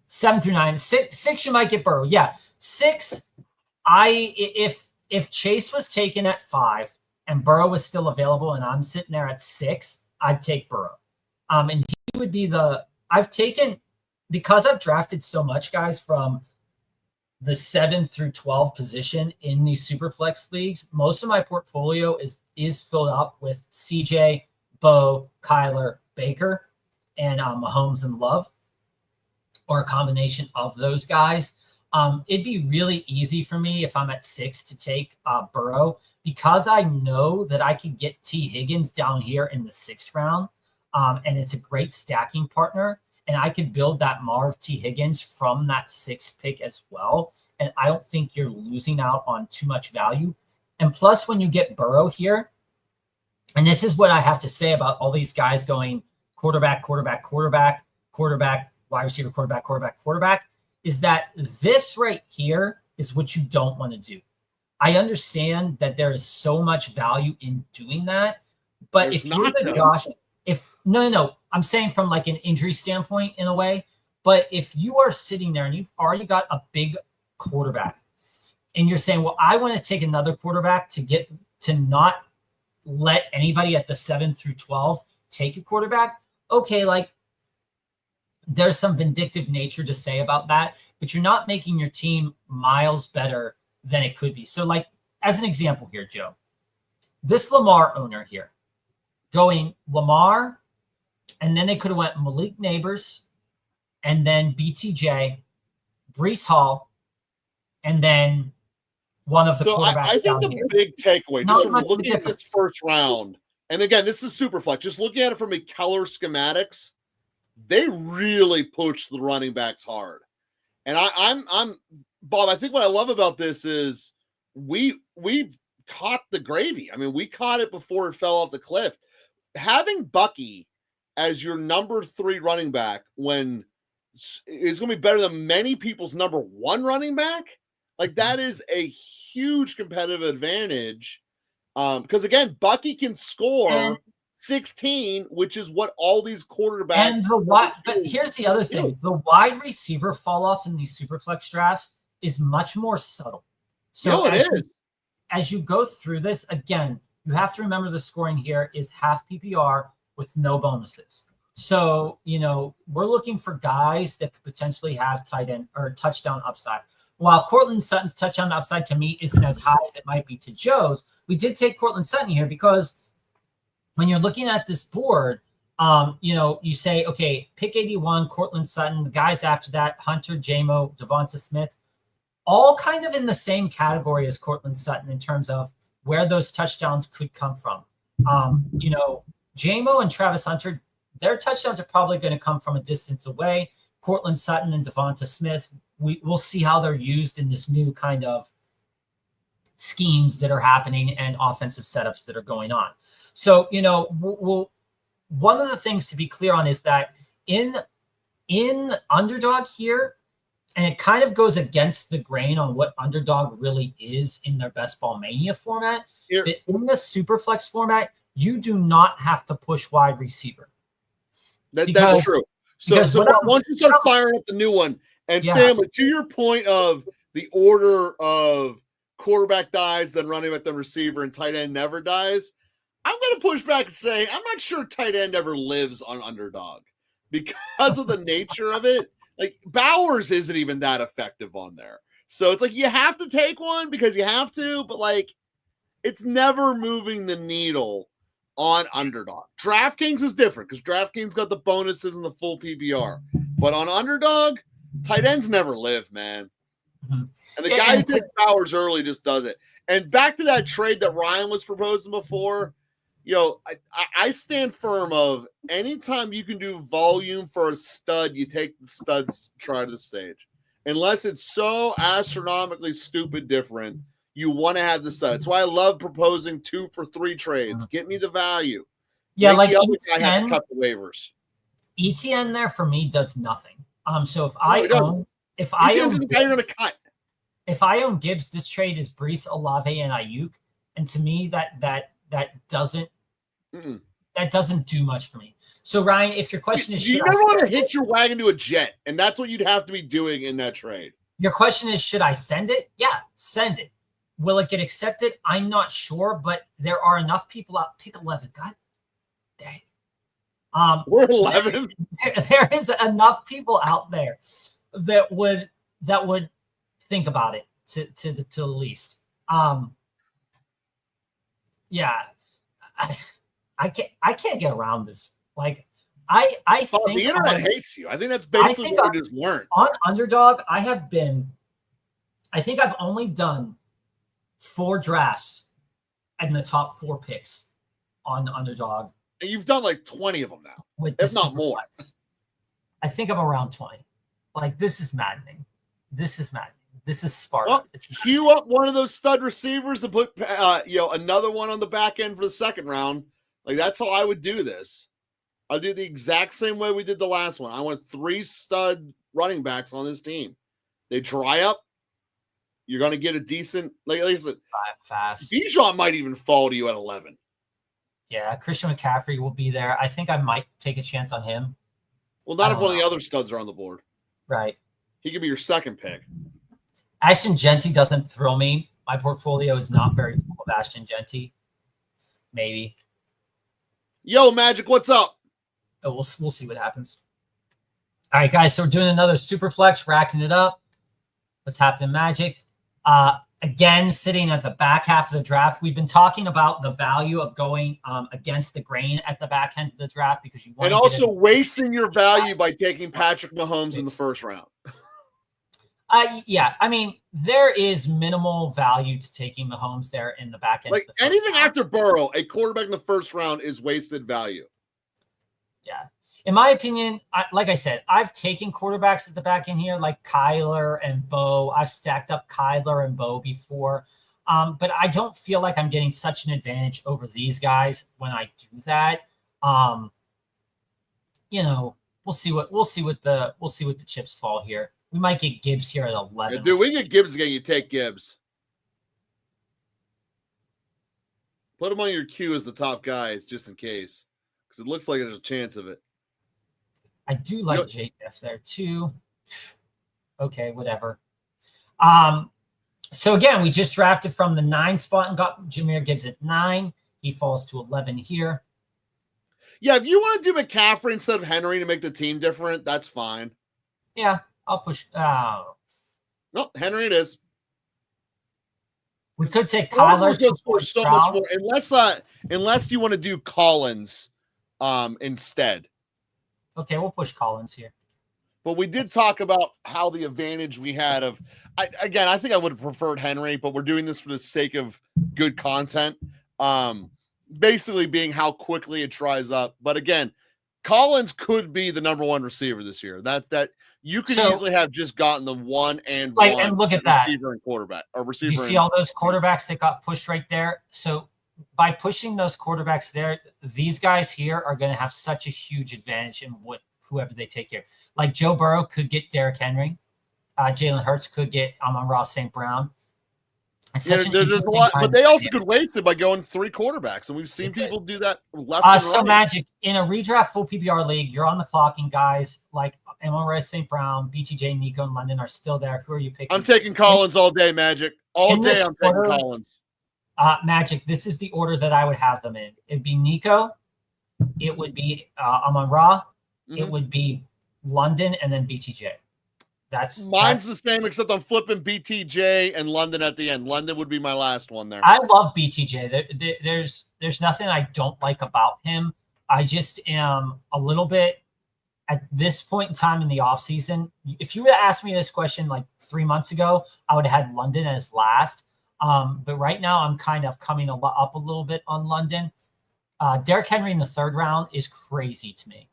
7 through 9. 6 you might get Burrow. Yeah. 6. If Chase was taken at 5 and Burrow was still available and I'm sitting there at 6, I'd take Burrow. And he would be because I've drafted so much, guys, from the 7 through 12 position in these Superflex leagues. Most of my portfolio is filled up with CJ, Bo, Kyler, Baker, and Mahomes and Love, or a combination of those guys. It'd be really easy for me if I'm at 6 to take Burrow because I know that I could get T. Higgins down here in the 6th round, and it's a great stacking partner. And I could build that Marv T. Higgins from that 6th pick as well. And I don't think you're losing out on too much value. And plus, when you get Burrow here, and this is what I have to say about all these guys going quarterback, wide receiver, quarterback, is that this right here is what you don't want to do. I understand that there is so much value in doing that. But There's if you're the Josh, no, I'm saying from like an injury standpoint in a way, but if you are sitting there and you've already got a big quarterback and you're saying, well, I want to take another quarterback to not let anybody at the 7 through 12 take a quarterback. Okay. Like there's some vindictive nature to say about that, but you're not making your team miles better than it could be. So like, as an example here, Joe, this Lamar owner here going Lamar, and then they could have went Malik Neighbors, and then BTJ, Breece Hall, and then one of the so quarterbacks I think down the here. big takeaway, Not just from much of a looking at difference. this first round, and again, this is Superflex, just looking at it from a Keller schematics, they really pushed the running backs hard. And I'm Bob, I think what I love about this is we caught the gravy. I mean, we caught it before it fell off the cliff. Having Bucky as your number 3 running back when is going to be better than many people's number 1 running back, like that is a huge competitive advantage. Because again, Bucky can score 16, which is what all these quarterbacks. And but here's the other thing: the wide receiver fall off in these Superflex drafts is much more subtle. So as you go through this, again, you have to remember the scoring here is half PPR with no bonuses. So, we're looking for guys that could potentially have tight end or touchdown upside. While Courtland Sutton's touchdown upside to me isn't as high as it might be to Joe's, we did take Courtland Sutton here because when you're looking at this board, you say, okay, pick 81, Courtland Sutton, the guys after that, Hunter, Jamo, Devonta Smith, all kind of in the same category as Courtland Sutton in terms of where those touchdowns could come from. Jamo and Travis Hunter, their touchdowns are probably going to come from a distance away. Courtland Sutton and Devonta Smith, we'll see how they're used in this new kind of schemes that are happening and offensive setups that are going on. So, one of the things to be clear on is that in Underdog here, and it kind of goes against the grain on what Underdog really is in their Best Ball Mania format, but in the Superflex format, you do not have to push wide receiver. That's true. So once you start firing up the new one, and family, to your point of the order of quarterback dies, then running back, then receiver, and tight end never dies, I'm going to push back and say I'm not sure tight end ever lives on Underdog because of the nature of it. Like Bowers isn't even that effective on there. So it's like you have to take one because you have to, but like it's never moving the needle on Underdog. DraftKings is different because DraftKings got the bonuses and the full PPR. But on Underdog, tight ends never live, man. Mm-hmm. And the guy who takes Bowers early just does it. And back to that trade that Ryan was proposing before, I stand firm of anytime you can do volume for a stud, you take the stud's try to the stage. Unless it's so astronomically stupid different, you want to have the stud. That's why I love proposing 2 for 3 trades. Get me the value. Yeah, make like the other guy have to cut the waivers. ETN there for me does nothing. So if I own Gibbs, this trade is Brees, Olave, and Ayuk, and to me that doesn't do much for me. So Ryan, if your question is, you never want to hitch your wagon to a jet, and that's what you'd have to be doing in that trade. Your question is, should I send it? Yeah, send it. Will it get accepted? I'm not sure, but there are enough people out. Pick 11. God dang. We're 11. There is enough people out there that would think about it to the least. Yeah. I can't get around this. Like I think the internet hates you. I think that's basically what we just learned. On Underdog, I think I've only done 4 drafts in the top 4 picks on Underdog. And you've done like 20 of them now. If not more. I think I'm around 20. Like this is maddening. This is Sparta. Well, queue up one of those stud receivers and put another one on the back end for the second round. Like that's how I would do this. I'll do the exact same way we did the last one. I want 3 stud running backs on this team. They dry up. You're going to get a decent, like I said, fast. Bijan might even fall to you at 11. Yeah, Christian McCaffrey will be there. I think I might take a chance on him. Well, not if one of the other studs are on the board. Right. He could be your second pick. Ashton Genty doesn't thrill me. My portfolio is not very full of Ashton Genty. Maybe. Yo, Magic, what's up? Oh, we'll see what happens. All right, guys. So we're doing another Superflex, racking it up. What's happening, Magic? Again, sitting at the back half of the draft. We've been talking about the value of going against the grain at the back end of the draft because you want and also wasting your value by taking Patrick Mahomes in the first round. Yeah, I mean, there is minimal value to taking Mahomes there in the back end. Like of the anything round. after Burrow, a quarterback in the first round is wasted value. Yeah. In my opinion, like I said, I've taken quarterbacks at the back end here, like Kyler and Bo. I've stacked up Kyler and Bo before. But I don't feel like I'm getting such an advantage over these guys when I do that. We'll see what the chips fall here. We might get Gibbs here at 11. Yeah, dude, we get Gibbs again. You take Gibbs. Put him on your queue as the top guy, just in case, because it looks like there's a chance of it. I do like JF there too. Okay, whatever. So again, we just drafted from the 9 spot and got Jahmyr Gibbs at 9. He falls to 11 here. Yeah, if you want to do McCaffrey instead of Henry to make the team different, that's fine. Yeah, I'll push. No, Henry it is. We could take Kyler for so much more, unless you want to do Collins instead. Okay, we'll push Collins here. But we did talk about how the advantage we had of, I think I would have preferred Henry, but we're doing this for the sake of good content. Basically being how quickly it dries up. But again, Collins could be the number 1 receiver this year. That you could easily have just gotten the 1 and 1 and look at that receiver and quarterback or receiver. Do you see all those quarterbacks that got pushed right there? So by pushing those quarterbacks there, these guys here are going to have such a huge advantage in whoever they take here. Like Joe Burrow could get Derrick Henry. Jalen Hurts could get Amon-Ra St. Brown. There's a lot, but they also could waste it by going 3 quarterbacks, and we've seen people do that left and right. So Magic, in a redraft full PPR league, you're on the clock, and guys like Amon-Ra St. Brown, BTJ, Nico, and London are still there. Who are you picking? I'm taking Collins all day, Magic. All day I'm taking Collins. Magic, this is the order that I would have them in. It'd be Nico. It would be Amon-Ra. Mm-hmm. It would be London, and then BTJ. Mine's the same, except I'm flipping BTJ and London at the end. London would be my last one there. I love BTJ. There's nothing I don't like about him. I just am a little bit at this point in time in the offseason. If you would have asked me this question like 3 months ago, I would have had London as last. But right now I'm kind of coming up a little bit on London. Derrick Henry in the 3rd round is crazy to me.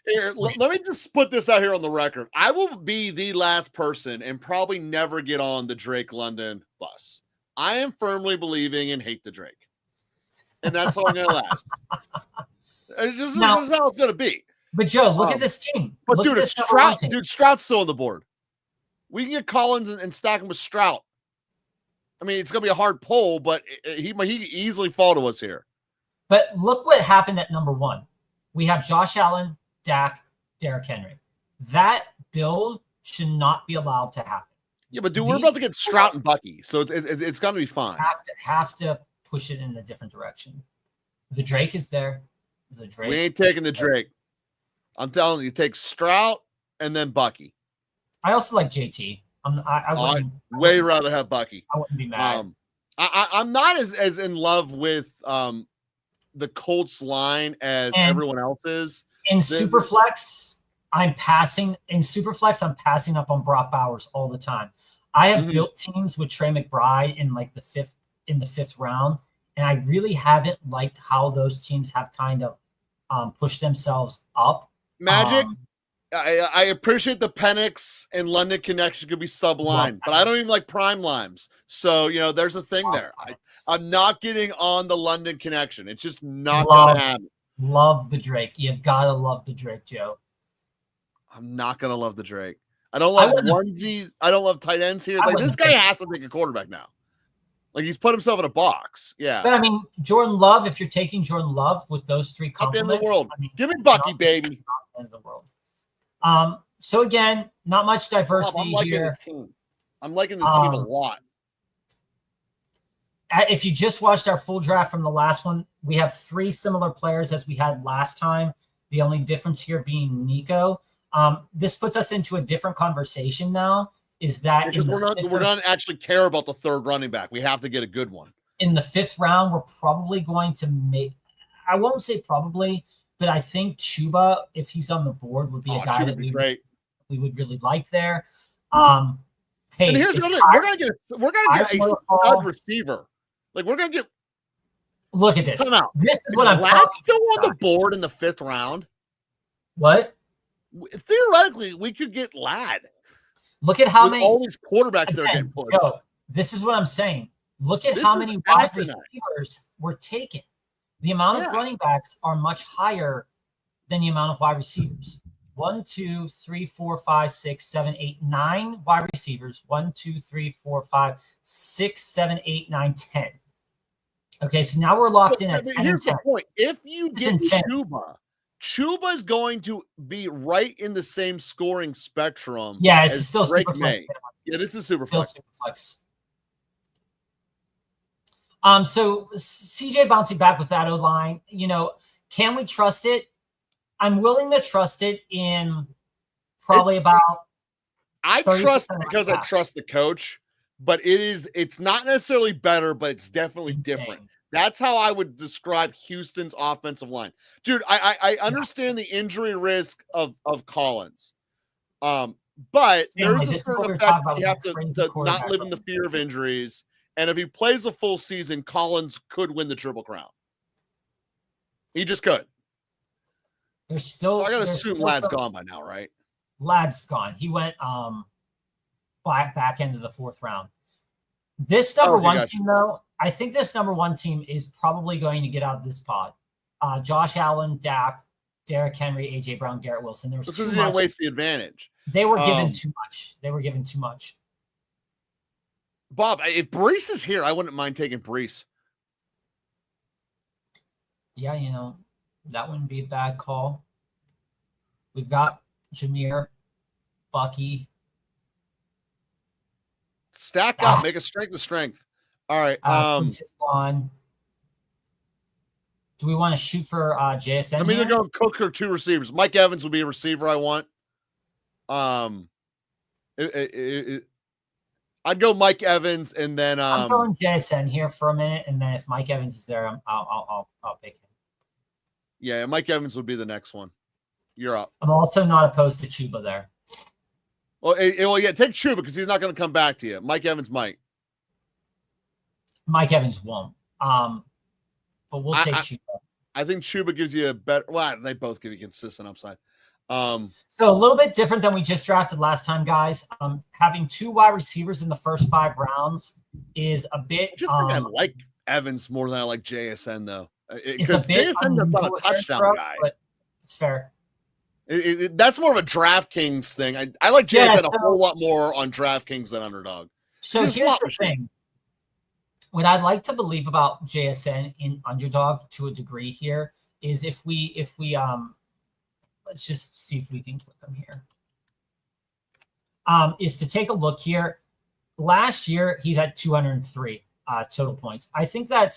Here, let me just put this out here on the record. I will be the last person and probably never get on the Drake London bus. I am firmly believing in hate the Drake. And that's how I'm going to last. This is how it's going to be. But Joe, look at this team. But look, dude, Stroud's still on the board. We can get Collins and stack him with Stroud. I mean, it's going to be a hard pull, but he can easily fall to us here. But look what happened at number 1. We have Josh Allen, Dak, Derrick Henry. That build should not be allowed to happen. Yeah, but dude, we're about to get Stroud and Bucky, so it's going to be fine. Have to push it in a different direction. The Drake is there. We ain't taking the Drake. I'm telling you, take Stroud and then Bucky. I also like JT. I'd way rather have Bucky. I wouldn't be mad. I'm not as in love with the Colts line as everyone else is. In Superflex, I'm passing up on Brock Bowers all the time. I have built teams with Trey McBride in like the 5th round, and I really haven't liked how those teams have kind of pushed themselves up. Magic, I appreciate the Penix and London connection could be subline, but I don't even like prime limes. So, there's a thing there. I'm not getting on the London connection. It's just not going to happen. Love the Drake. You've got to love the Drake, Joe. I'm not going to love the Drake. I don't love onesies. I don't love tight ends here. Like, this guy has to take a quarterback now. Like, he's put himself in a box. Yeah. But, I mean, Jordan Love, if you're taking Jordan Love with those 3 compliments. Not the end of the world. Give me Bucky, baby. Not the end of the world. So, again, not much diversity here. I'm liking this team a lot. If you just watched our full draft from the last one, we have 3 similar players as we had last time. The only difference here being Nico. This puts us into a different conversation now. Is that because we're not actually care about the 3rd running back. We have to get a good one. In the 5th round, we're probably going to make. I won't say probably, but I think Chuba, if he's on the board, would be a guy that we would really like there. Hey, and here's what we're gonna get a stud receiver. Like we're gonna get. Look at this. Come out. This is what I'm talking still on the board in the 5th round. What? Theoretically, we could get Ladd. Look at how many all these quarterbacks that are getting pushed. Yo, this is what I'm saying. Look at how many wide receivers were taken. The amount of running backs are much higher than the amount of wide receivers. 1, 2, 3, 4, 5, 6, 7, 8, 9 wide receivers. 1, 2, 3, 4, 5, 6, 7, 8, 9, 10. Okay, so now we're locked in at 10 here's and 10. The point. If you get Chuba is going to be right in the same scoring spectrum. Yeah, it's still Superflex. Yeah, this is Superflex. So CJ bouncing back with that O-line. Can we trust it? I'm willing to trust it in probably about. I trust because I trust the coach, but it's not necessarily better, but it's definitely different. That's how I would describe Houston's offensive line. Dude, I understand the injury risk of Collins. But there's a certain effect that you have to not live in the fear of injuries. And if he plays a full season, Collins could win the Triple Crown. He just could. So I got to assume Ladd's gone by now, right? Ladd's gone. He went back end of the 4th round. This number one team, though, I think this number 1 team is probably going to get out of this pod. Josh Allen, Dak, Derrick Henry, A.J. Brown, Garrett Wilson. There was too much. Didn't waste the advantage. They were given too much. Bob, if Brees is here, I wouldn't mind taking Brees. Yeah, that wouldn't be a bad call. We've got Jameer, Bucky. Stack up, make a strength of strength. All right. Do we want to shoot for JSN? I'm either going Cook or 2 receivers. Mike Evans would be a receiver I want. I'd go Mike Evans and then I'm going JSN here for a minute, and then if Mike Evans is there, I'll pick him. Yeah, Mike Evans would be the next one. You're up. I'm also not opposed to Chuba there. Well, yeah, take Chuba because he's not going to come back to you. Mike Evans might. Mike Evans won't. But we'll take Chuba. I think Chuba gives you a better. Well, they both give you consistent upside. So a little bit different than we just drafted last time, guys. Having 2 wide receivers in the first 5 rounds is a bit. I like Evans more than I like JSN though, because JSN is not a touchdown guy. But it's fair. That's more of a DraftKings thing. I like JSN a whole lot more on DraftKings than Underdog. So here's the thing. What I'd like to believe about JSN in Underdog to a degree here is if we let's just see if we can click them here. Is to take a look here. Last year he's at 203 total points. I think that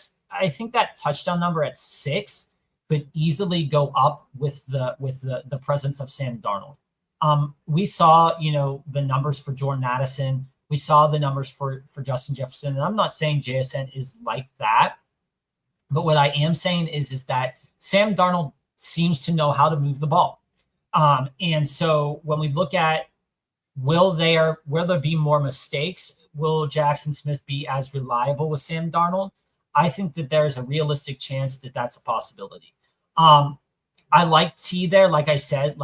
touchdown number at 6 could easily go up with the presence of Sam Darnold. We saw, the numbers for Jordan Addison. We saw the numbers for Justin Jefferson. And I'm not saying JSN is like that. But what I am saying is that Sam Darnold seems to know how to move the ball. And so when we look at will there be more mistakes? Will Jackson Smith be as reliable with Sam Darnold? I think that there's a realistic chance that that's a possibility. I like T there. Like I said,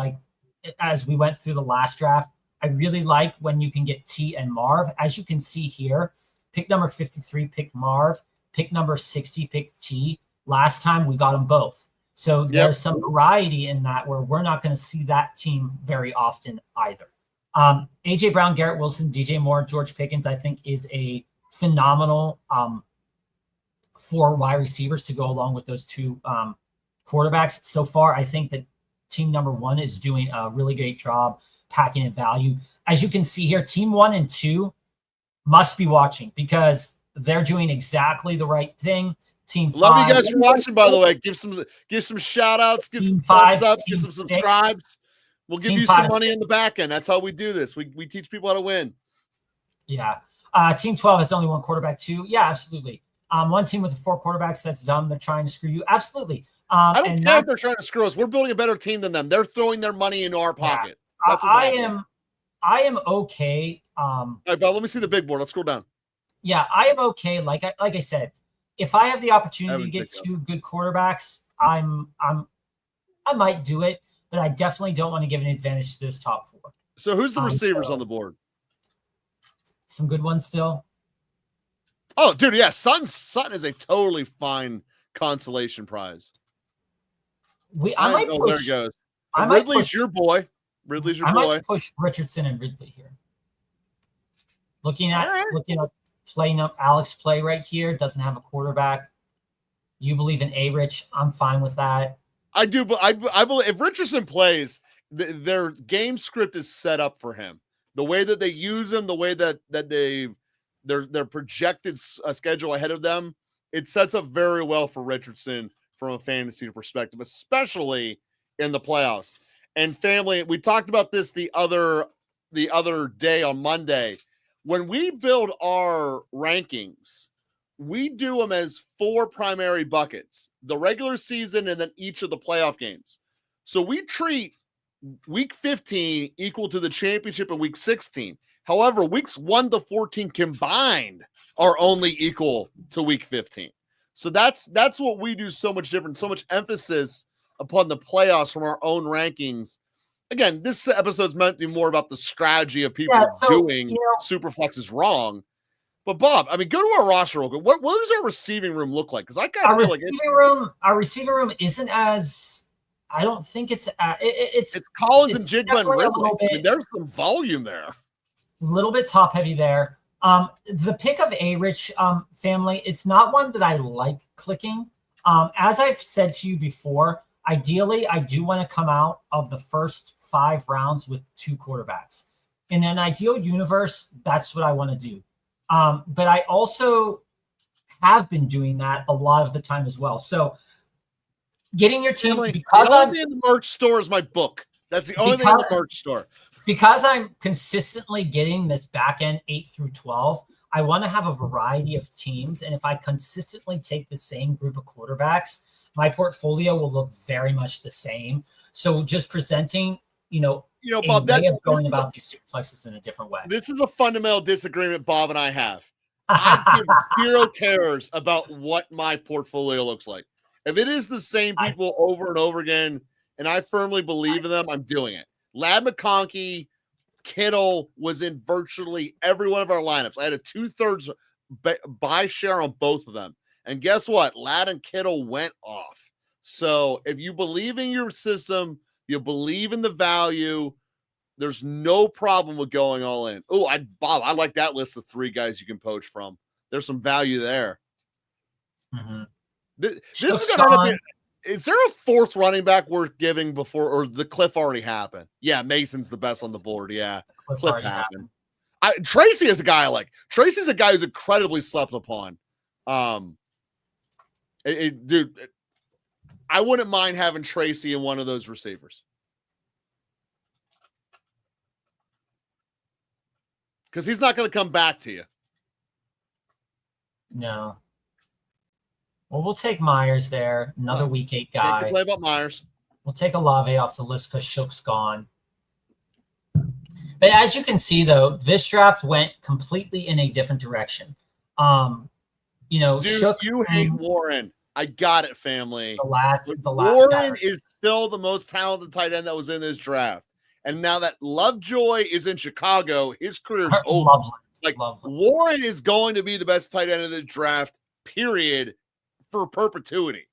as we went through the last draft, I really like when you can get T and Marv. As you can see here, pick number 53 picked Marv, pick number 60 picked T. Last time we got them both. So there's some variety in that where we're not going to see that team very often either. A.J. Brown, Garrett Wilson, DJ Moore, George Pickens, I think is a phenomenal 4 wide receivers to go along with those 2 quarterbacks. So far, I think that team number 1 is doing a really great job packing in value. As you can see here, team 1 and 2 must be watching because they're doing exactly the right thing. Team 5. Love you guys for watching, by the way. Give some shout outs, give some thumbs up, give some subscribes. We'll give you some money in the back end. That's how we do this. We teach people how to win. Yeah. Team 12 has only 1 quarterback too. Yeah, absolutely. One team with 4 quarterbacks, that's dumb. They're trying to screw you. Absolutely. I don't care if they're trying to screw us. We're building a better team than them. They're throwing their money into our pocket. That's what's happening. I am okay. All right, but let me see the big board. Let's scroll down. Yeah, I am okay. Like I said, if I have the opportunity to get 2 good quarterbacks, I might do it, but I definitely don't want to give an advantage to those top 4. So who's the receivers on the board? Some good ones still. Oh, dude, yeah, Sutton is a totally fine consolation prize. I might push. There he goes. Ridley's your boy. Ridley's your boy. I might push Richardson and Ridley here. Looking at playing up Alex play right here, doesn't have a quarterback. You believe in A-Rich. I'm fine with that. I do, but I believe if Richardson plays, their game script is set up for him. The way that they use him, the way that their projected schedule ahead of them, it sets up very well for Richardson from a fantasy perspective, especially in the playoffs. And family, we talked about this the other day on Monday. When we build our rankings, we do them as 4 primary buckets: the regular season and then each of the playoff games. So we treat week 15 equal to the championship in week 16. However, weeks 1 to 14 combined are only equal to week 15. So that's what we do so much different, so much emphasis upon the playoffs from our own rankings. Again, this episode's meant to be more about the strategy of people doing Superflexes wrong. But Bob, I mean, go to our roster real quick. What does our receiving room look like? Because I kind of feel like our receiving room isn't as. I don't think it's Collins and Jigba and Ridley. I mean, there's some volume there. A little bit top heavy there. The pick of A-Rich family, it's not one that I like clicking. As I've said to you before, ideally, I do want to come out of the first 5 rounds with 2 quarterbacks. In an ideal universe, that's what I want to do. But I also have been doing that a lot of the time as well. So getting your team, because the only thing in the merch store is my book. That's the only thing in the merch store. Because I'm consistently getting this back end 8 through 12, I want to have a variety of teams. And if I consistently take the same group of quarterbacks, my portfolio will look very much the same. So just presenting, Bob, way of going about these Superflexes in a different way. This is a fundamental disagreement Bob and I have. I give 0 cares about what my portfolio looks like. If it is the same people over and over again, and I firmly believe in them, I'm doing it. Ladd McConkey, Kittle was in virtually every one of our lineups. I had a 2/3 buy share on both of them. And guess what? Ladd and Kittle went off. So if you believe in your system, you believe in the value, there's no problem with going all in. Oh, Bob, I like that list of 3 guys you can poach from. There's some value there. Mm-hmm. This is going to be. Is there a 4th running back worth giving before, or the Cliff already happened? Yeah, Mason's the best on the board. Yeah, Cliff happened. Tracy is a guy I like. Tracy's a guy who's incredibly slept upon. Dude, I wouldn't mind having Tracy in one of those receivers. Because he's not going to come back to you. No. Well, we'll take Myers there. Another week 8 guy. Can't play about Myers. We'll take Olave off the list because Shook's gone. But as you can see, though, this draft went completely in a different direction. Dude, Shook, you hate Warren. I got it, family. The last Warren is still the most talented tight end that was in this draft. And now that Lovejoy is in Chicago, his career's over. Warren is going to be the best tight end of the draft, period, for perpetuity.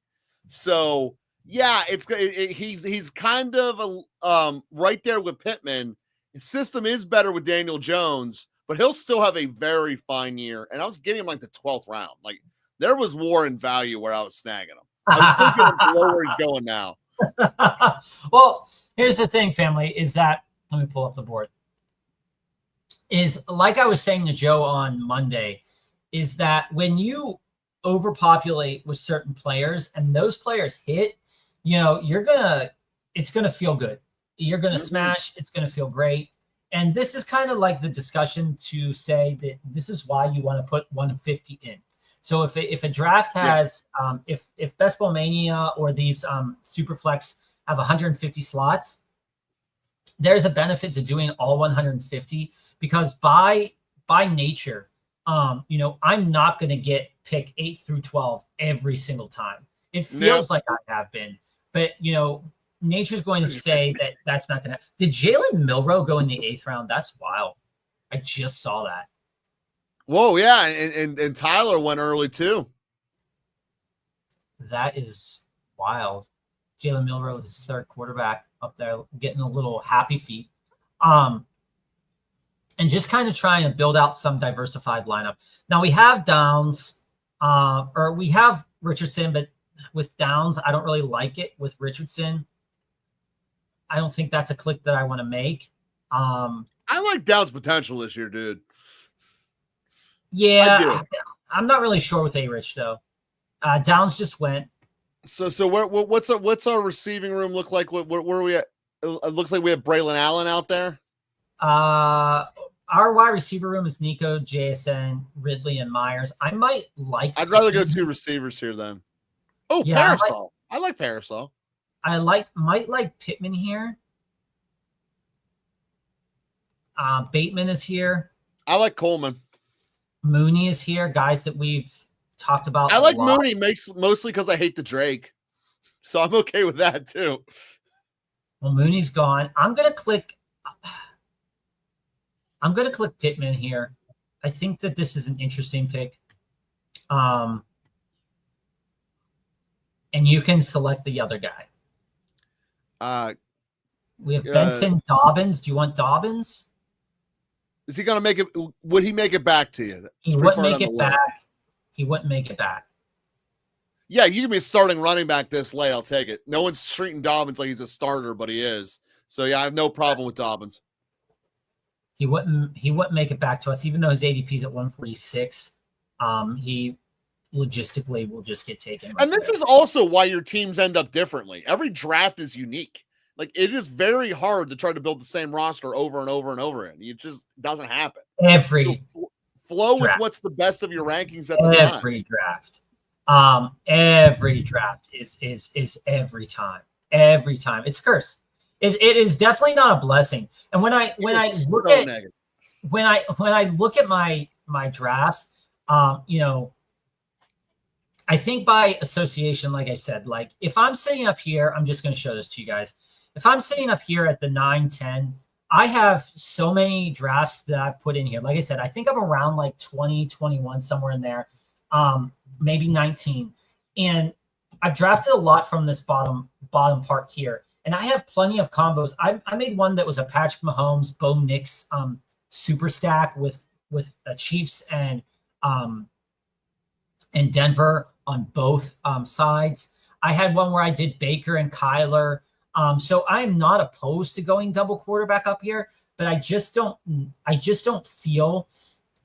So yeah, he's kind of right there with Pittman. His system is better with Daniel Jones, but he'll still have a very fine year. And I was getting him like the 12th round. Like there was Warren value where I was snagging him. I was thinking of below where he's going now. Well, here's the thing, family, is that let me pull up the board. Is like I was saying to Joe on Monday, is that when you overpopulate with certain players and those players hit, it's gonna feel good. You're gonna smash, it's gonna feel great. And this is kind of like the discussion to say that this is why you want to put 150 in. So if a draft has if Best Ball Mania or these Superflex have 150 slots, there's a benefit to doing all 150 because by nature, you know, I'm not going to get pick 8 through 12 every single time. It feels like I have been, but you know, nature's going to say that that's not going to. Did Jalen Milroe go in the 8th round? That's wild. I just saw that. Whoa, yeah, and Tyler went early too. That is wild. Jalen Milroe, his 3rd quarterback up there, getting a little happy feet. And just kind of trying to build out some diversified lineup. Now we have Downs, or we have Richardson, but with Downs, I don't really like it. With Richardson, I don't think that's a click that I want to make. I like Downs' potential this year, dude. Yeah, I'm not really sure with A-Rich though. Downs just went. So what's our receiving room look like? Where are we at? It looks like we have Braylon Allen out there. Our wide receiver room is Nico, JSN, Ridley, and Myers. I might like. I'd rather go 2 receivers here then. Oh, yeah, Parasol. I like Parasol. Might like Pittman here. Bateman is here. I like Coleman. Mooney is here. Guys that we've talked about. I like Mooney mostly because I hate the Drake, so I'm okay with that too. Well, Mooney's gone. I'm gonna click Pittman here. I think that this is an interesting pick. And you can select the other guy. We have Benson Dobbins. Do you want Dobbins? Is he going to make it? Would he make it back to you? He wouldn't make it back. He wouldn't make it back. Yeah, you can be starting running back this late. I'll take it. No one's treating Dobbins like he's a starter, but he is. So yeah, I have no problem with Dobbins. He wouldn't make it back to us, even though his ADP is at 146. He logistically will just get taken. And this is also why your teams end up differently. Every draft is unique. Like, it is very hard to try to build the same roster over and over and over again. It just doesn't happen. Every flow with what's the best of your rankings at the time. Every draft. Every draft is every time. Every time. It's a curse. It is definitely not a blessing. And when I look at my drafts, you know, I think by association, like I said, like if I'm sitting up here, I'm just going to show this to you guys. If I'm sitting up here at the 9-10, I have so many drafts that I've put in here. Like I said, I think I'm around like 20, 21, somewhere in there, maybe 19. And I've drafted a lot from this bottom part here. And I have plenty of combos. I made one that was a Patrick Mahomes, Bo Nix super stack with Chiefs and Denver on both sides. I had one where I did Baker and Kyler. So I'm not opposed to going double quarterback up here, but I just don't feel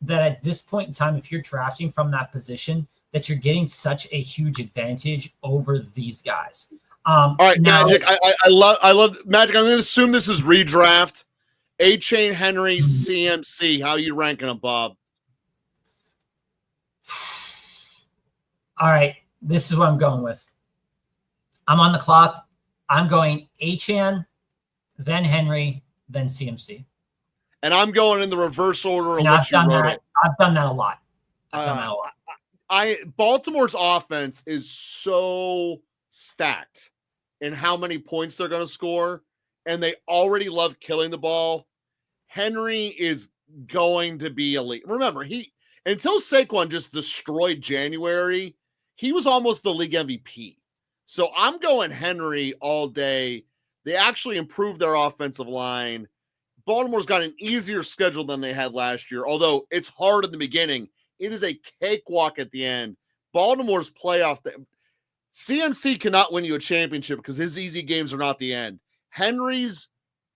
that at this point in time, if you're drafting from that position, that you're getting such a huge advantage over these guys. All right, now, Magic. I love Magic. I'm going to assume this is redraft. A-Chain, Henry, CMC. How are you ranking them, Bob? All right, this is what I'm going with. I'm on the clock. I'm going A-Chan, then Henry, then CMC. And I'm going in the reverse order of what you wrote it. I've done that a lot. Baltimore's offense is so stacked in how many points they're going to score, and they already love killing the ball. Henry is going to be elite. Remember, until Saquon just destroyed January, he was almost the league MVP. So I'm going Henry all day. They actually improved their offensive line. Baltimore's got an easier schedule than they had last year, although it's hard in the beginning. It is a cakewalk at the end. Baltimore's playoff. CMC cannot win you a championship because his easy games are not the end. Henry's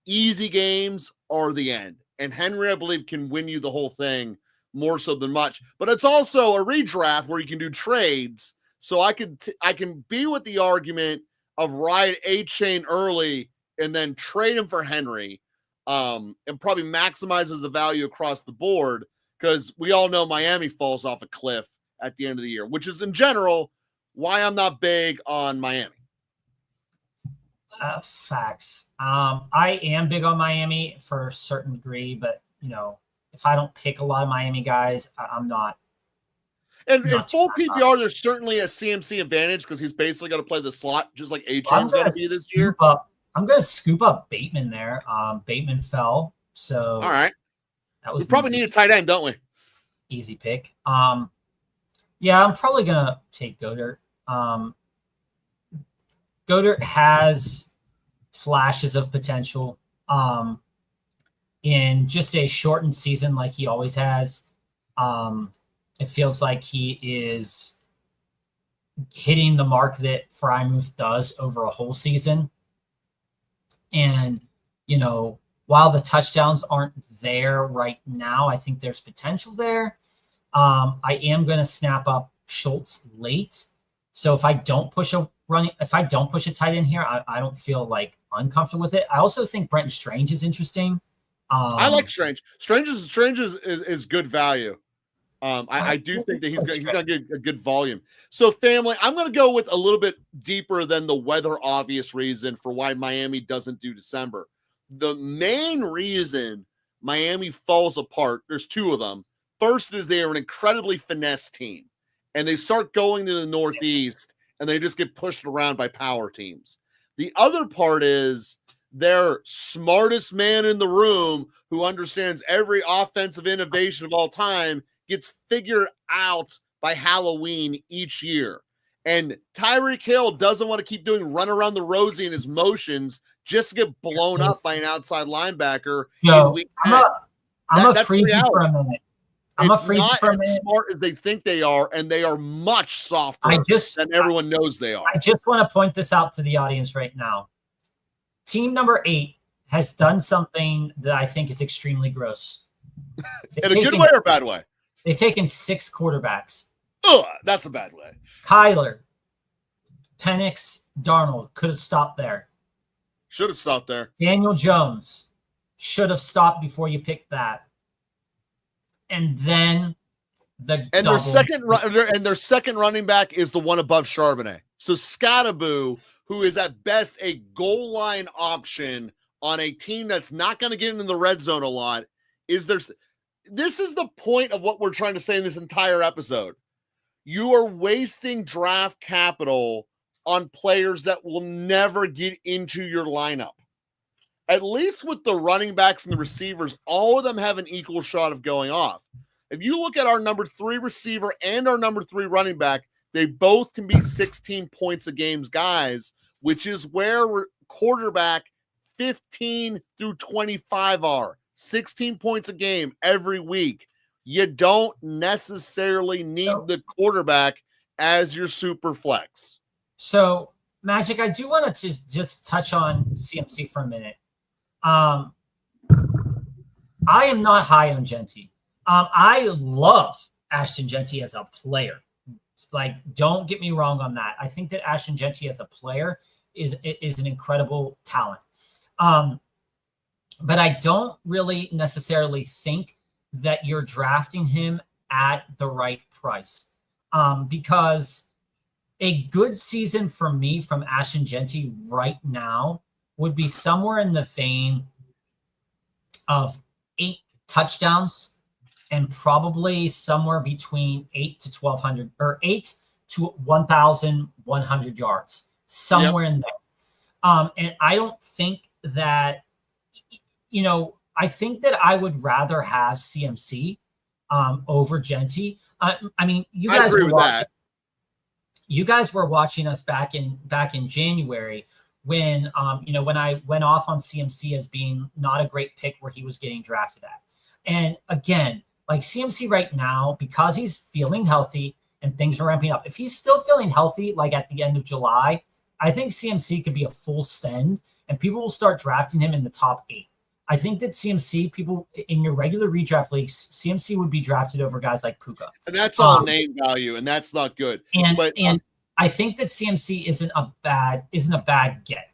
easy games are the end. And Henry, I believe, can win you the whole thing more so than much. But it's also a redraft where you can do trades. So I can be with the argument of ride A-Chain early and then trade him for Henry, and probably maximizes the value across the board because we all know Miami falls off a cliff at the end of the year, which is in general why I'm not big on Miami. Facts. I am big on Miami for a certain degree, but if I don't pick a lot of Miami guys, I'm not. And in full PPR, there's certainly a CMC advantage because he's basically going to play the slot just like A-Chain's going to be this year. I'm going to scoop up Bateman there. Bateman fell, so all right. That was we probably need a tight end, don't we? Easy pick. Yeah, I'm probably going to take Goddard. Goddard has flashes of potential in just a shortened season like he always has. It feels like he is hitting the mark that Frymuth does over a whole season. And, while the touchdowns aren't there right now, I think there's potential there. I am going to snap up Schultz late. So if I don't push a tight end here, I don't feel like uncomfortable with it. I also think Brenton Strange is interesting. I like Strange. Strange is good value. I do think that he's going to get a good volume. So, family, I'm going to go with a little bit deeper than the weather obvious reason for why Miami doesn't do December. The main reason Miami falls apart, there's two of them. First is they are an incredibly finesse team, and they start going to the Northeast, and they just get pushed around by power teams. The other part is their smartest man in the room who understands every offensive innovation of all time gets figured out by Halloween each year. And Tyreek Hill doesn't want to keep doing run around the rosy in his motions just to get blown up by an outside linebacker in week 10. I'm a freebie for a minute. It's not as smart as they think they are, and they are much softer than everyone knows they are. I just want to point this out to the audience right now. Team number 8 has done something that I think is extremely gross. In a good way or a bad way? They've taken 6 quarterbacks. Ugh, that's a bad way. Kyler, Penix, Darnold could have stopped there. Should have stopped there. Daniel Jones should have stopped before you picked that. And then their second running back is the one above Charbonnet. So Scattaboo, who is at best a goal line option on a team that's not going to get into the red zone a lot, this is the point of what we're trying to say in this entire episode. You are wasting draft capital on players that will never get into your lineup. At least with the running backs and the receivers, all of them have an equal shot of going off. If you look at our number 3 receiver and our number 3 running back, they both can be 16 points a game guys, which is where quarterback 15 through 25 are. 16 points a game every week. You don't necessarily need the quarterback as your super flex. So, Magic, I do want to just touch on CMC for a minute. I am not high on Genty. I love Ashton Genty as a player. Like, don't get me wrong on that. I think that Ashton Genty as a player is an incredible talent. But I don't really necessarily think that you're drafting him at the right price. Because a good season for me from Ashton Genty right now would be somewhere in the vein of 8 touchdowns and probably somewhere between 8 to 1,200 or 8 to 1,100 yards, somewhere in there. And I don't think that, I think that I would rather have CMC over Genty. I mean, you guys agree with that. You guys were watching us back in January when when I went off on CMC as being not a great pick where he was getting drafted at. And again, like CMC right now, because he's feeling healthy and things are ramping up. If he's still feeling healthy, like at the end of July, I think CMC could be a full send and people will start drafting him in the top 8. I think that CMC, people in your regular redraft leagues, CMC would be drafted over guys like Puka. And that's all name value, and that's not good. And I think that CMC isn't a bad get,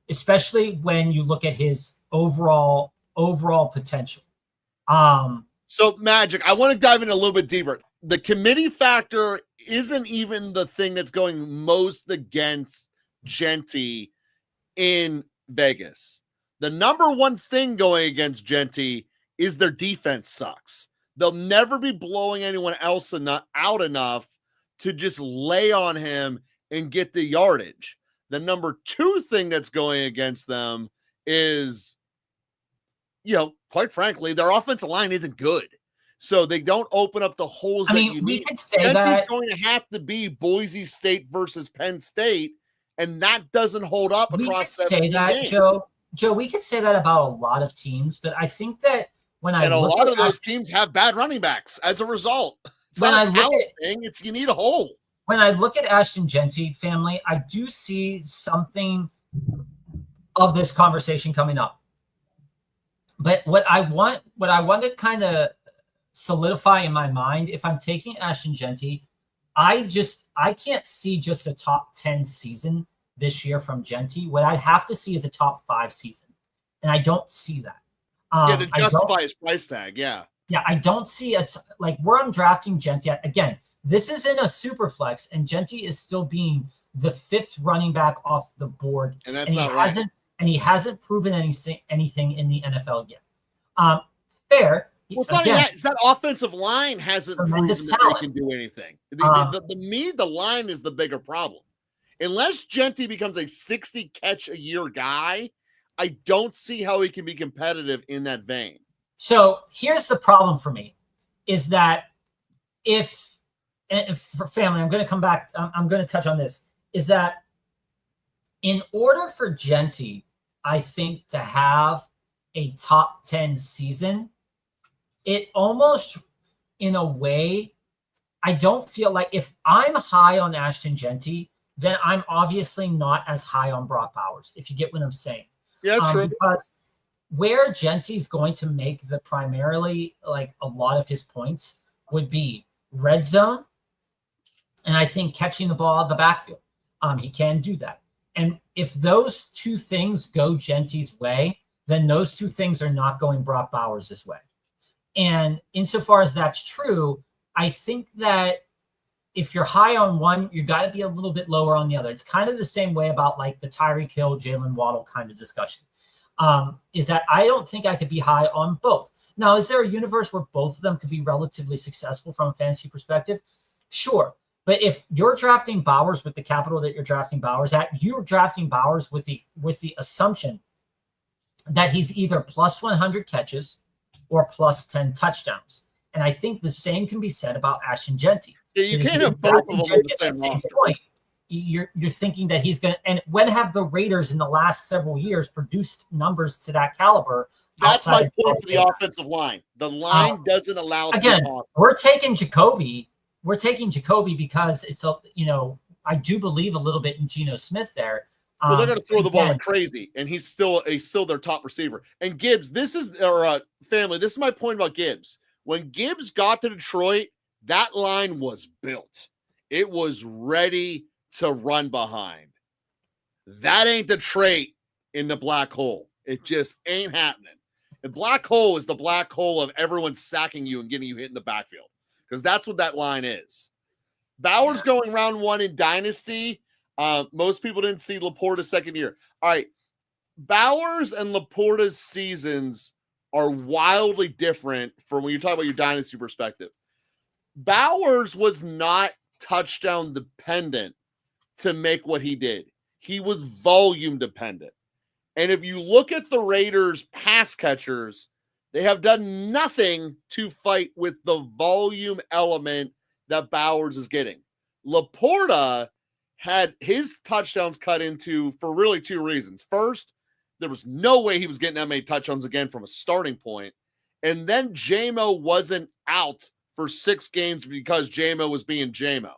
especially when you look at his overall potential. So Magic, I want to dive in a little bit deeper. The committee factor isn't even the thing that's going most against Genty in Vegas. The number one thing going against Genty is their defense sucks. They'll never be blowing anyone else out enough to just lay on him and get the yardage. The number two thing that's going against them is, quite frankly, their offensive line isn't good. So they don't open up the holes that you need. Could say that going to have to be Boise State versus Penn State, and that doesn't hold up across 17 games. Joe, we could say that about a lot of teams, but I think that a lot of those teams have bad running backs as a result. It's not a talent thing. It's you need a hole. When I look at Ashton Genty, family, I do see something of this conversation coming up. But what I want to kind of solidify in my mind, if I'm taking Ashton Genty, I can't see just a top 10 season this year from Genty. What I'd have to see is a top 5 season. And I don't see that. To justify his price tag, yeah. Yeah, I don't see where I'm drafting Genty at. Again, this is in a super flex, and Genty is still being the 5th running back off the board. And that's not right. He hasn't proven anything in the NFL yet. Fair. Well, it's not that offensive line hasn't proven that they can do anything. The line is the bigger problem. Unless Genty becomes a 60 catch a year guy, I don't see how he can be competitive in that vein. So here's the problem for me, is that if for family, I'm going to come back. I'm going to touch on this, is that in order for Genty, I think, to have a top 10 season, it almost, in a way, I don't feel like if I'm high on Ashton Genty, then I'm obviously not as high on Brock Bowers, if you get what I'm saying. Yeah, that's true. Because where Genty's going to make the primarily, a lot of his points would be red zone, and I think catching the ball out of the backfield. He can do that. And if those two things go Genty's way, then those two things are not going Brock Bowers' way. And insofar as that's true, I think that if you're high on one, you got to be a little bit lower on the other. It's kind of the same way about the Tyreek Hill, Jalen Waddle kind of discussion. Is that I don't think I could be high on both. Now, is there a universe where both of them could be relatively successful from a fantasy perspective? Sure. But if you're drafting Bowers with the capital that you're drafting Bowers at, you're drafting Bowers with the assumption that he's either plus 100 catches or plus 10 touchdowns. And I think the same can be said about Ashton Genty. Yeah, you can't have both of them on the same point. You're thinking that he's going to – and when have the Raiders in the last several years produced numbers to that caliber? That's my point for the offensive line. The line doesn't allow – Again, we're taking Jacoby. We're taking Jacoby because it's I do believe a little bit in Geno Smith there. Well, they're going to throw the ball like crazy, and he's still their top receiver. And Gibbs, family, this is my point about Gibbs. When Gibbs got to Detroit, that line was built. It was ready to run behind. That ain't the trait in the black hole. It just ain't happening. The black hole is the black hole of everyone sacking you and getting you hit in the backfield, because that's what that line is. Bowers going round 1 in Dynasty. Most people didn't see Laporta's second year. All right. Bowers and Laporta's seasons are wildly different from when you talk about your Dynasty perspective. Bowers was not touchdown dependent to make what he did. He was volume dependent. And if you look at the Raiders pass catchers, they have done nothing to fight with the volume element that Bowers is getting. Laporta had his touchdowns cut into for really 2 reasons. First, there was no way he was getting that many touchdowns again from a starting point. And then J-Mo wasn't out for 6 games because J-Mo was being J-Mo.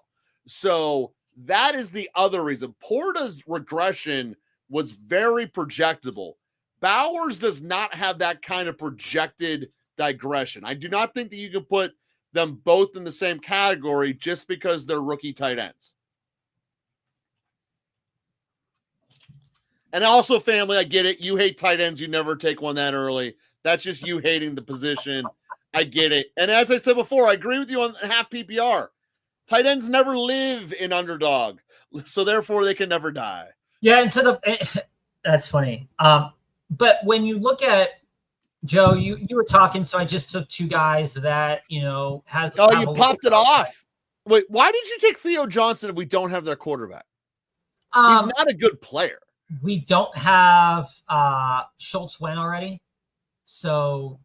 So that is the other reason. Porta's regression was very projectable. Bowers does not have that kind of projected digression. I do not think that you can put them both in the same category just because they're rookie tight ends. And also, family, I get it. You hate tight ends. You never take one that early. That's just you hating the position. I get it. And as I said before, I agree with you on half PPR. Tight ends never live in Underdog, so therefore they can never die. Yeah, and so That's funny. But when you look at Joe, you were talking, so I just took two guys that has. Oh, you popped it off. Wait, why did you take Theo Johnson if we don't have their quarterback? He's not a good player. We don't have Schultz went already, so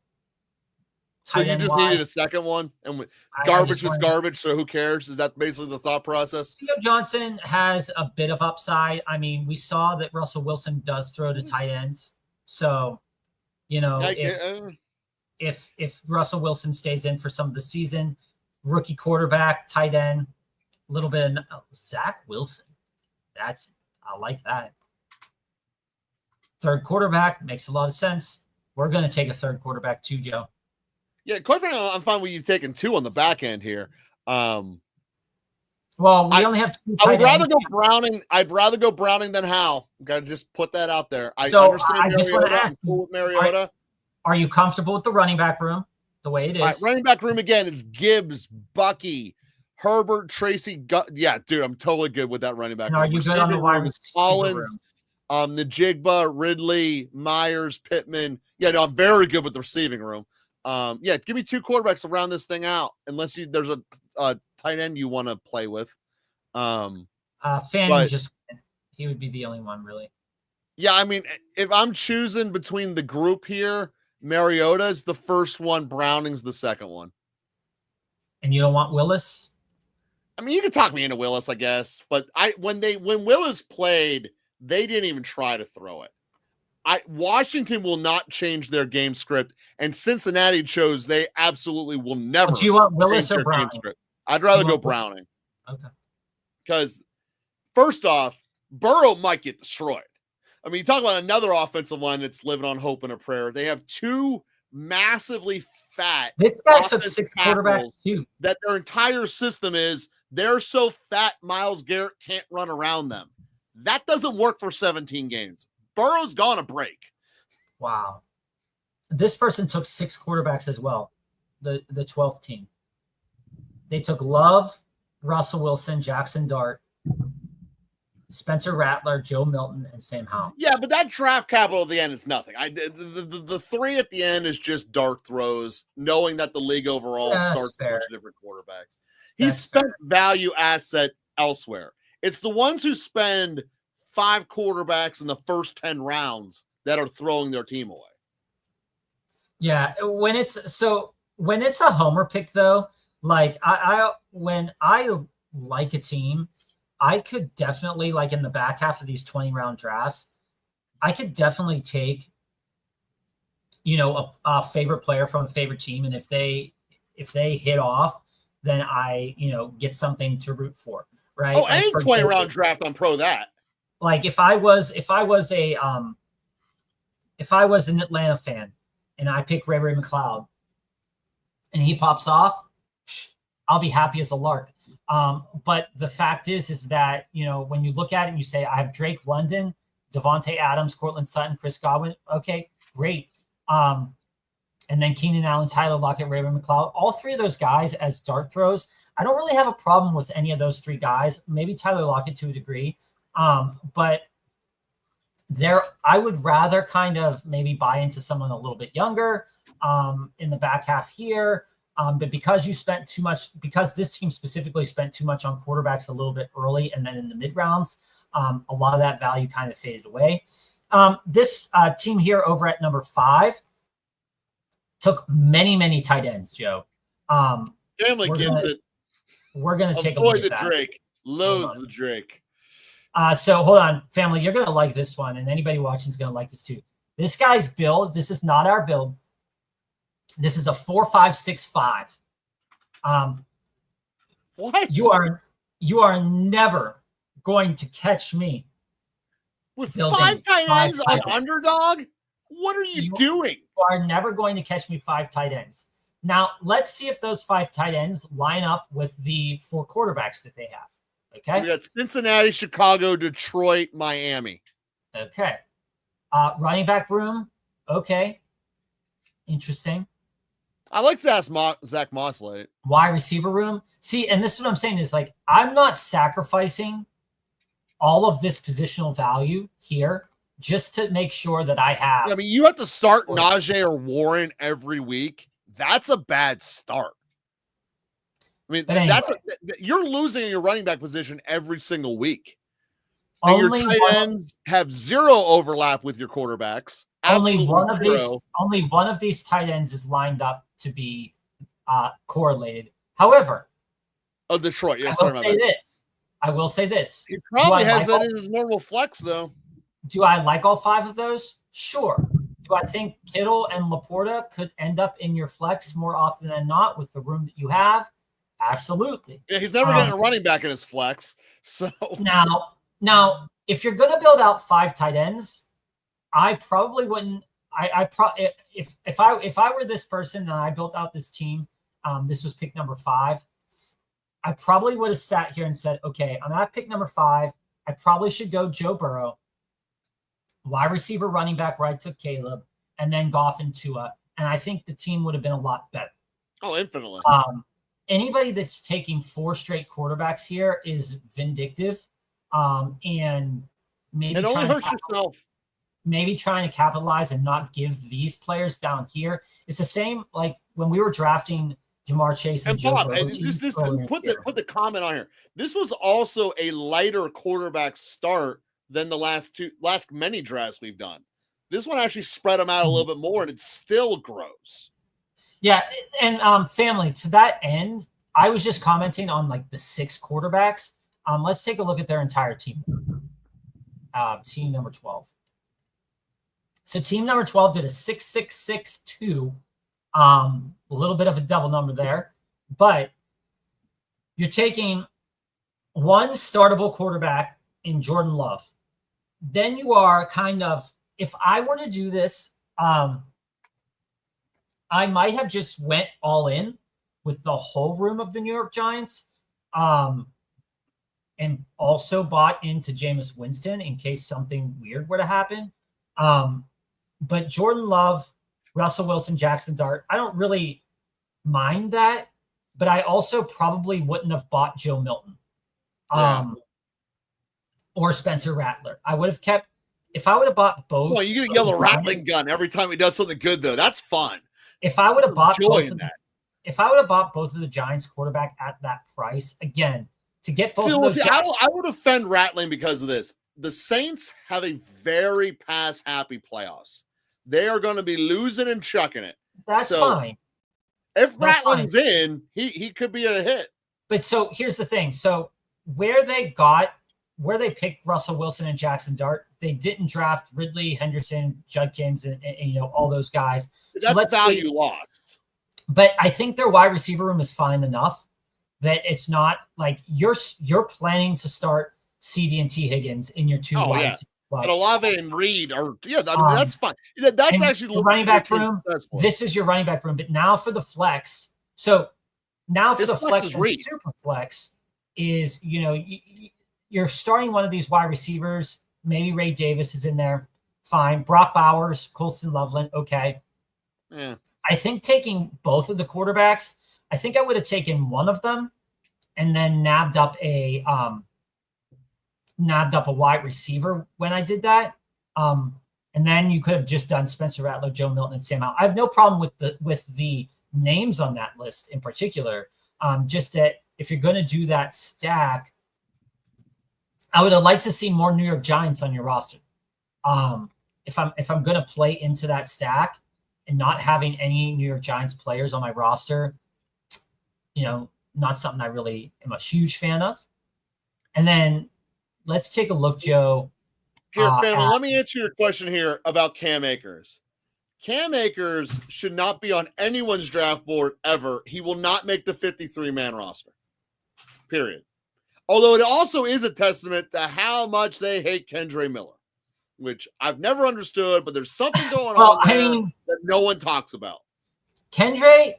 you just needed a second one, and garbage is garbage. So who cares? Is that basically the thought process? Theo Johnson has a bit of upside. I mean, we saw that Russell Wilson does throw to tight ends, so if Russell Wilson stays in for some of the season, rookie quarterback, tight end, a little bit of Zach Wilson. I like that. Third quarterback makes a lot of sense. We're going to take a third quarterback too, Joe. Yeah, quite frankly, I'm fine with you taking two on the back end here. Well, we only have two. I would rather go Browning. I'd rather go Browning than Howe. Got to just put that out there. I understand I just want to ask you, Mariota. Are you comfortable with the running back room the way it is? Right, running back room again is Gibbs, Bucky, Herbert, Tracy. Yeah, dude, I'm totally good with that running back room. Are you good on the wide receiver Collins, Najigba, Ridley, Myers, Pittman. Yeah, no, I'm very good with the receiving room. Yeah, give me two quarterbacks to round this thing out, unless there's a tight end you want to play with. Fanning he would be the only one, really. Yeah, I mean, if I'm choosing between the group here, Mariota's the first one, Browning's the second one. And you don't want Willis? I mean, you can talk me into Willis, I guess, but when Willis played, they didn't even try to throw it. Washington will not change their game script, and Cincinnati chose they absolutely will never. Do you want Willis or Browning? I'd rather go Browning. Okay. Because first off, Burrow might get destroyed. I mean, you talk about another offensive line that's living on hope and a prayer. They have two massively fat. This guy took 6 quarterbacks too. That their entire system is they're so fat Myles Garrett can't run around them. That doesn't work for 17 games. Burrow's gone a break. Wow. This person took 6 quarterbacks as well, the 12th team. They took Love, Russell Wilson, Jackson Dart, Spencer Rattler, Joe Milton, and Sam Howell. Yeah, but that draft capital at the end is nothing. The 3 at the end is just dart throws, knowing that the league overall starts with different quarterbacks. He spent value asset elsewhere. It's the ones who spend 5 quarterbacks in the first 10 rounds that are throwing their team away. Yeah, when it's a homer pick though, like when I like a team, I could definitely, like in the back half of these 20-round drafts, I could definitely take, a favorite player from a favorite team, and if they hit off, then I get something to root for, right? Oh, like any 20-round draft, I'm pro that. Like if I was an Atlanta fan and I pick Ray McLeod and he pops off, I'll be happy as a lark. But the fact is that, when you look at it and you say, I have Drake London, Devontae Adams, Cortland Sutton, Chris Godwin. Okay, great. And then Keenan Allen, Tyler Lockett, Ray McLeod, all 3 of those guys as dart throws. I don't really have a problem with any of those 3 guys, maybe Tyler Lockett to a degree. But I would rather kind of maybe buy into someone a little bit younger in the back half here. But because this team specifically spent too much on quarterbacks a little bit early and then in the mid rounds, a lot of that value kind of faded away. This team here over at number 5 took many, many tight ends, Joe. Family gets it. We're going to take a look at that. Avoid the Drake. Loathe the Drake. So hold on, family. You're going to like this one, and anybody watching is going to like this too. This guy's build, this is not our build. This is a 4.565. What? You are never going to catch me with 5 tight ends on Underdog. What are you doing? You are never going to catch me 5 tight ends. Now let's see if those 5 tight ends line up with the 4 quarterbacks that they have. Okay. We got Cincinnati, Chicago, Detroit, Miami. Okay. Running back room. Okay. Interesting. I like Zach Mosley. Wide receiver room. See, and this is what I'm saying is like, I'm not sacrificing all of this positional value here just to make sure that I have. Yeah, I mean, you have to start Najee or Warren every week. That's a bad start. I mean, anyway, you're losing your running back position every single week. And your tight ends have zero overlap with your quarterbacks. Absolutely only one of these tight ends is lined up to be correlated. However, Detroit. Yeah, I will say this. He probably has that in his normal flex, though. Do I like all 5 of those? Sure. Do I think Kittle and Laporta could end up in your flex more often than not with the room that you have? Absolutely. Yeah, he's never getting a running back in his flex. So now, if you're going to build out 5 tight ends, I probably wouldn't. If I were this person and I built out this team, this was pick number 5. I probably would have sat here and said, okay, I'm at pick number 5. I probably should go Joe Burrow, wide receiver, running back, where I took Caleb, and then Goff and Tua. And I think the team would have been a lot better. Oh, infinitely. Anybody that's taking 4 straight quarterbacks here is vindictive, and maybe it only hurts yourself. Maybe trying to capitalize and not give these players down here. It's the same like when we were drafting Jamar Chase and Joe Bob, Burrow. Put the comment on here. This was also a lighter quarterback start than the last many drafts we've done. This one actually spread them out a little bit more, and it still grows. Yeah, and family, to that end, I was just commenting on like the 6 quarterbacks. Let's take a look at their entire team. Team number 12. So team number 12 did a 6-6-6-2. A little bit of a double number there, but you're taking 1 startable quarterback in Jordan Love. Then you are kind of, if I were to do this, I might have just went all in with the whole room of the New York Giants, and also bought into Jameis Winston in case something weird were to happen. But Jordan Love, Russell Wilson, Jackson Dart, I don't really mind that, but I also probably wouldn't have bought Joe Milton or Spencer Rattler. I would have kept, if I would have bought both. Well, you're going to yell a rattling gun every time he does something good, though. That's fun. If I would have bought both of the Giants quarterback at that price, again, to get both of those guys. I would offend Rattling because of this. The Saints have a very pass-happy playoffs. They are going to be losing and chucking it. That's fine. If Rattling's in, he could be a hit. But so here's the thing. So where they picked Russell Wilson and Jackson Dart, they didn't draft Ridley, Henderson, Judkins, and all those guys. That's value lost. But I think their wide receiver room is fine enough that it's not like you're planning to start CD and T Higgins in your 2 wide receivers. But Olave and Reed that's fine. That's actually the running back room. This is your running back room. But now for the flex. So now for the flex, super flex is, you're starting one of these wide receivers. Maybe Ray Davis is in there. Fine. Brock Bowers, Colston Loveland. Okay. Yeah. I think taking both of the quarterbacks, I think I would have taken one of them and then nabbed up a wide receiver when I did that. And then you could have just done Spencer Rattler, Joe Milton, and Sam Howell. I have no problem with the names on that list in particular. Just that if you're going to do that stack, I would have liked to see more New York Giants on your roster. If I'm going to play into that stack and not having any New York Giants players on my roster, not something I really am a huge fan of. And then let's take a look, Joe. Here, family, let me answer your question here about Cam Akers. Cam Akers should not be on anyone's draft board ever. He will not make the 53-man roster, period. Although it also is a testament to how much they hate Kendre Miller, which I've never understood, but there's something going on there that no one talks about. Kendre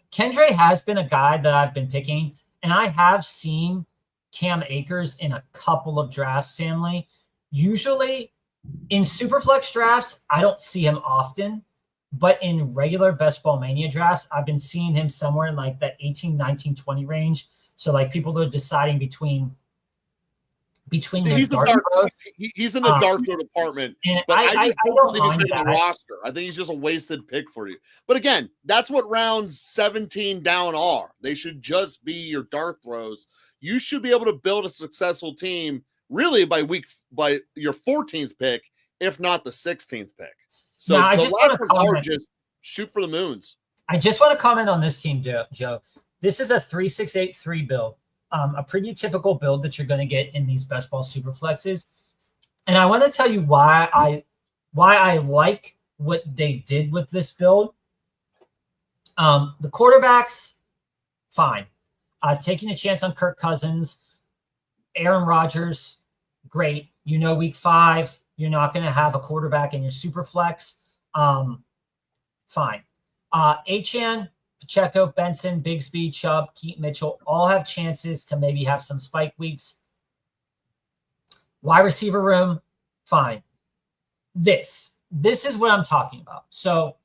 has been a guy that I've been picking, and I have seen Cam Akers in a couple of drafts, family. Usually in Superflex drafts, I don't see him often, but in regular Best Ball Mania drafts, I've been seeing him somewhere in like that 18, 19, 20 range. So like people are deciding between between their He's dart throws. He's in the dart throw department, And but I just don't believe he's mind in the roster. I think he's just a wasted pick for you. But again, that's what rounds 17 down are. They should just be your dart throws. You should be able to build a successful team really by your 14th pick, if not the 16th pick. So now, I just want to comment. Just shoot for the moons. I just want to comment on this team, Joe. This is a 3-6-8-3 build. A pretty typical build that you're going to get in these best ball super flexes. And I want to tell you why I like what they did with this build. The quarterbacks, fine. Taking a chance on Kirk Cousins, Aaron Rodgers, great. You know, week 5, you're not going to have a quarterback in your super flex. Fine. Achane, Pacheco, Benson, Bigsby, Chubb, Keaton Mitchell all have chances to maybe have some spike weeks. Wide receiver room, fine. This is what I'm talking about. So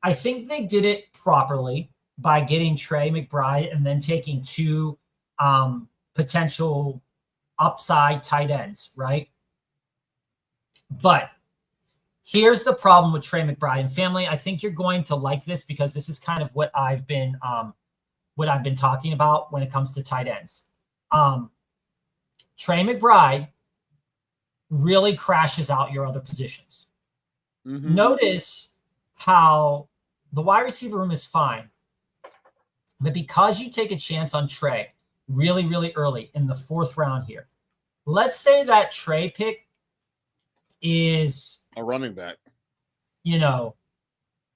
I think they did it properly by getting Trey McBride and then taking 2 potential upside tight ends, right? But here's the problem with Trey McBride and family. I think you're going to like this because this is kind of what I've been talking about when it comes to tight ends. Trey McBride really crashes out your other positions. Mm-hmm. Notice how the wide receiver room is fine, but because you take a chance on Trey really, really early in the 4th round here, let's say that Trey pick is a running back, you know,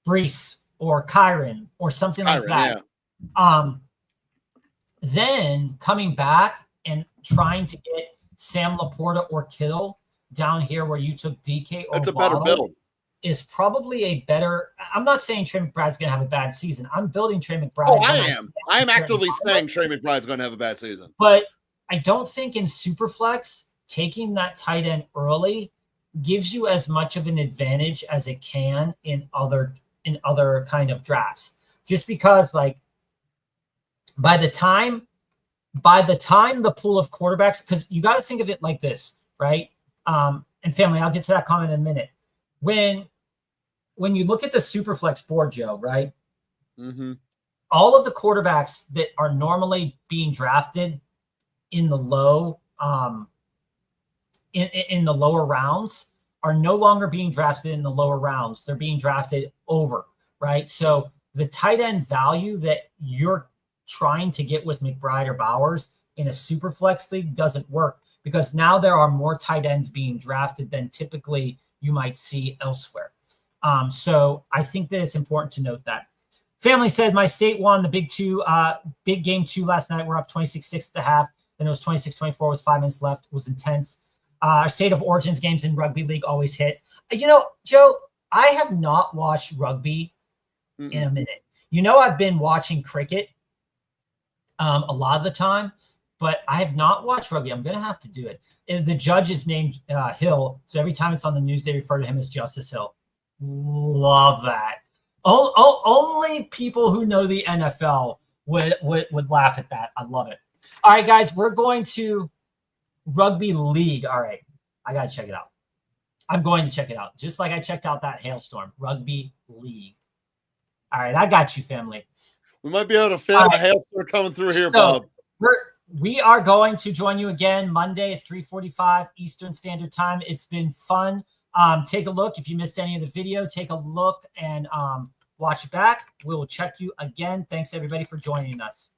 Brees or Kyron or something like that. Yeah. Then coming back and trying to get Sam Laporta or Kittle down here where you took DK or that's a better build. Is probably a better. I'm not saying Trey McBride's going to have a bad season. I'm building Trey McBride. Oh, I am. I am actively saying Trey McBride's going to have a bad season. But I don't think in Superflex taking that tight end early gives you as much of an advantage as it can in other kind of drafts. Just because, like, by the time the pool of quarterbacks, because you got to think of it like this, right? And family, I'll get to that comment in a minute. When you look at the Superflex board, Joe, right? Mm-hmm. All of the quarterbacks that are normally being drafted in the low, in the lower rounds are no longer being drafted in the lower rounds. They're being drafted over, right? So the tight end value that you're trying to get with McBride or Bowers in a Superflex league doesn't work because now there are more tight ends being drafted than typically you might see elsewhere. So I think that it's important to note that. Family said my state won the big game 2 last night. We're up 26-6 at the half. Then it was 26-24 with 5 minutes left. It was intense. Our state of origins games in rugby league always hit. You know, Joe, I have not watched rugby in a minute. You know, I've been watching cricket a lot of the time, but I have not watched rugby. I'm going to have to do it. The judge is named Hill, so every time it's on the news, they refer to him as Justice Hill. Love that. Only people who know the NFL would laugh at that. I love it. All right, guys, we're going to rugby league. All right, I got to check it out. I'm going to check it out, just like I checked out that hailstorm. Rugby league. All right, I got you, family. We might be able to fit a hailstorm coming through here, Bob. We are going to join you again Monday at 3:45 Eastern Standard Time. It's been fun. Take a look. If you missed any of the video, take a look and watch it back. We will check you again. Thanks, everybody, for joining us.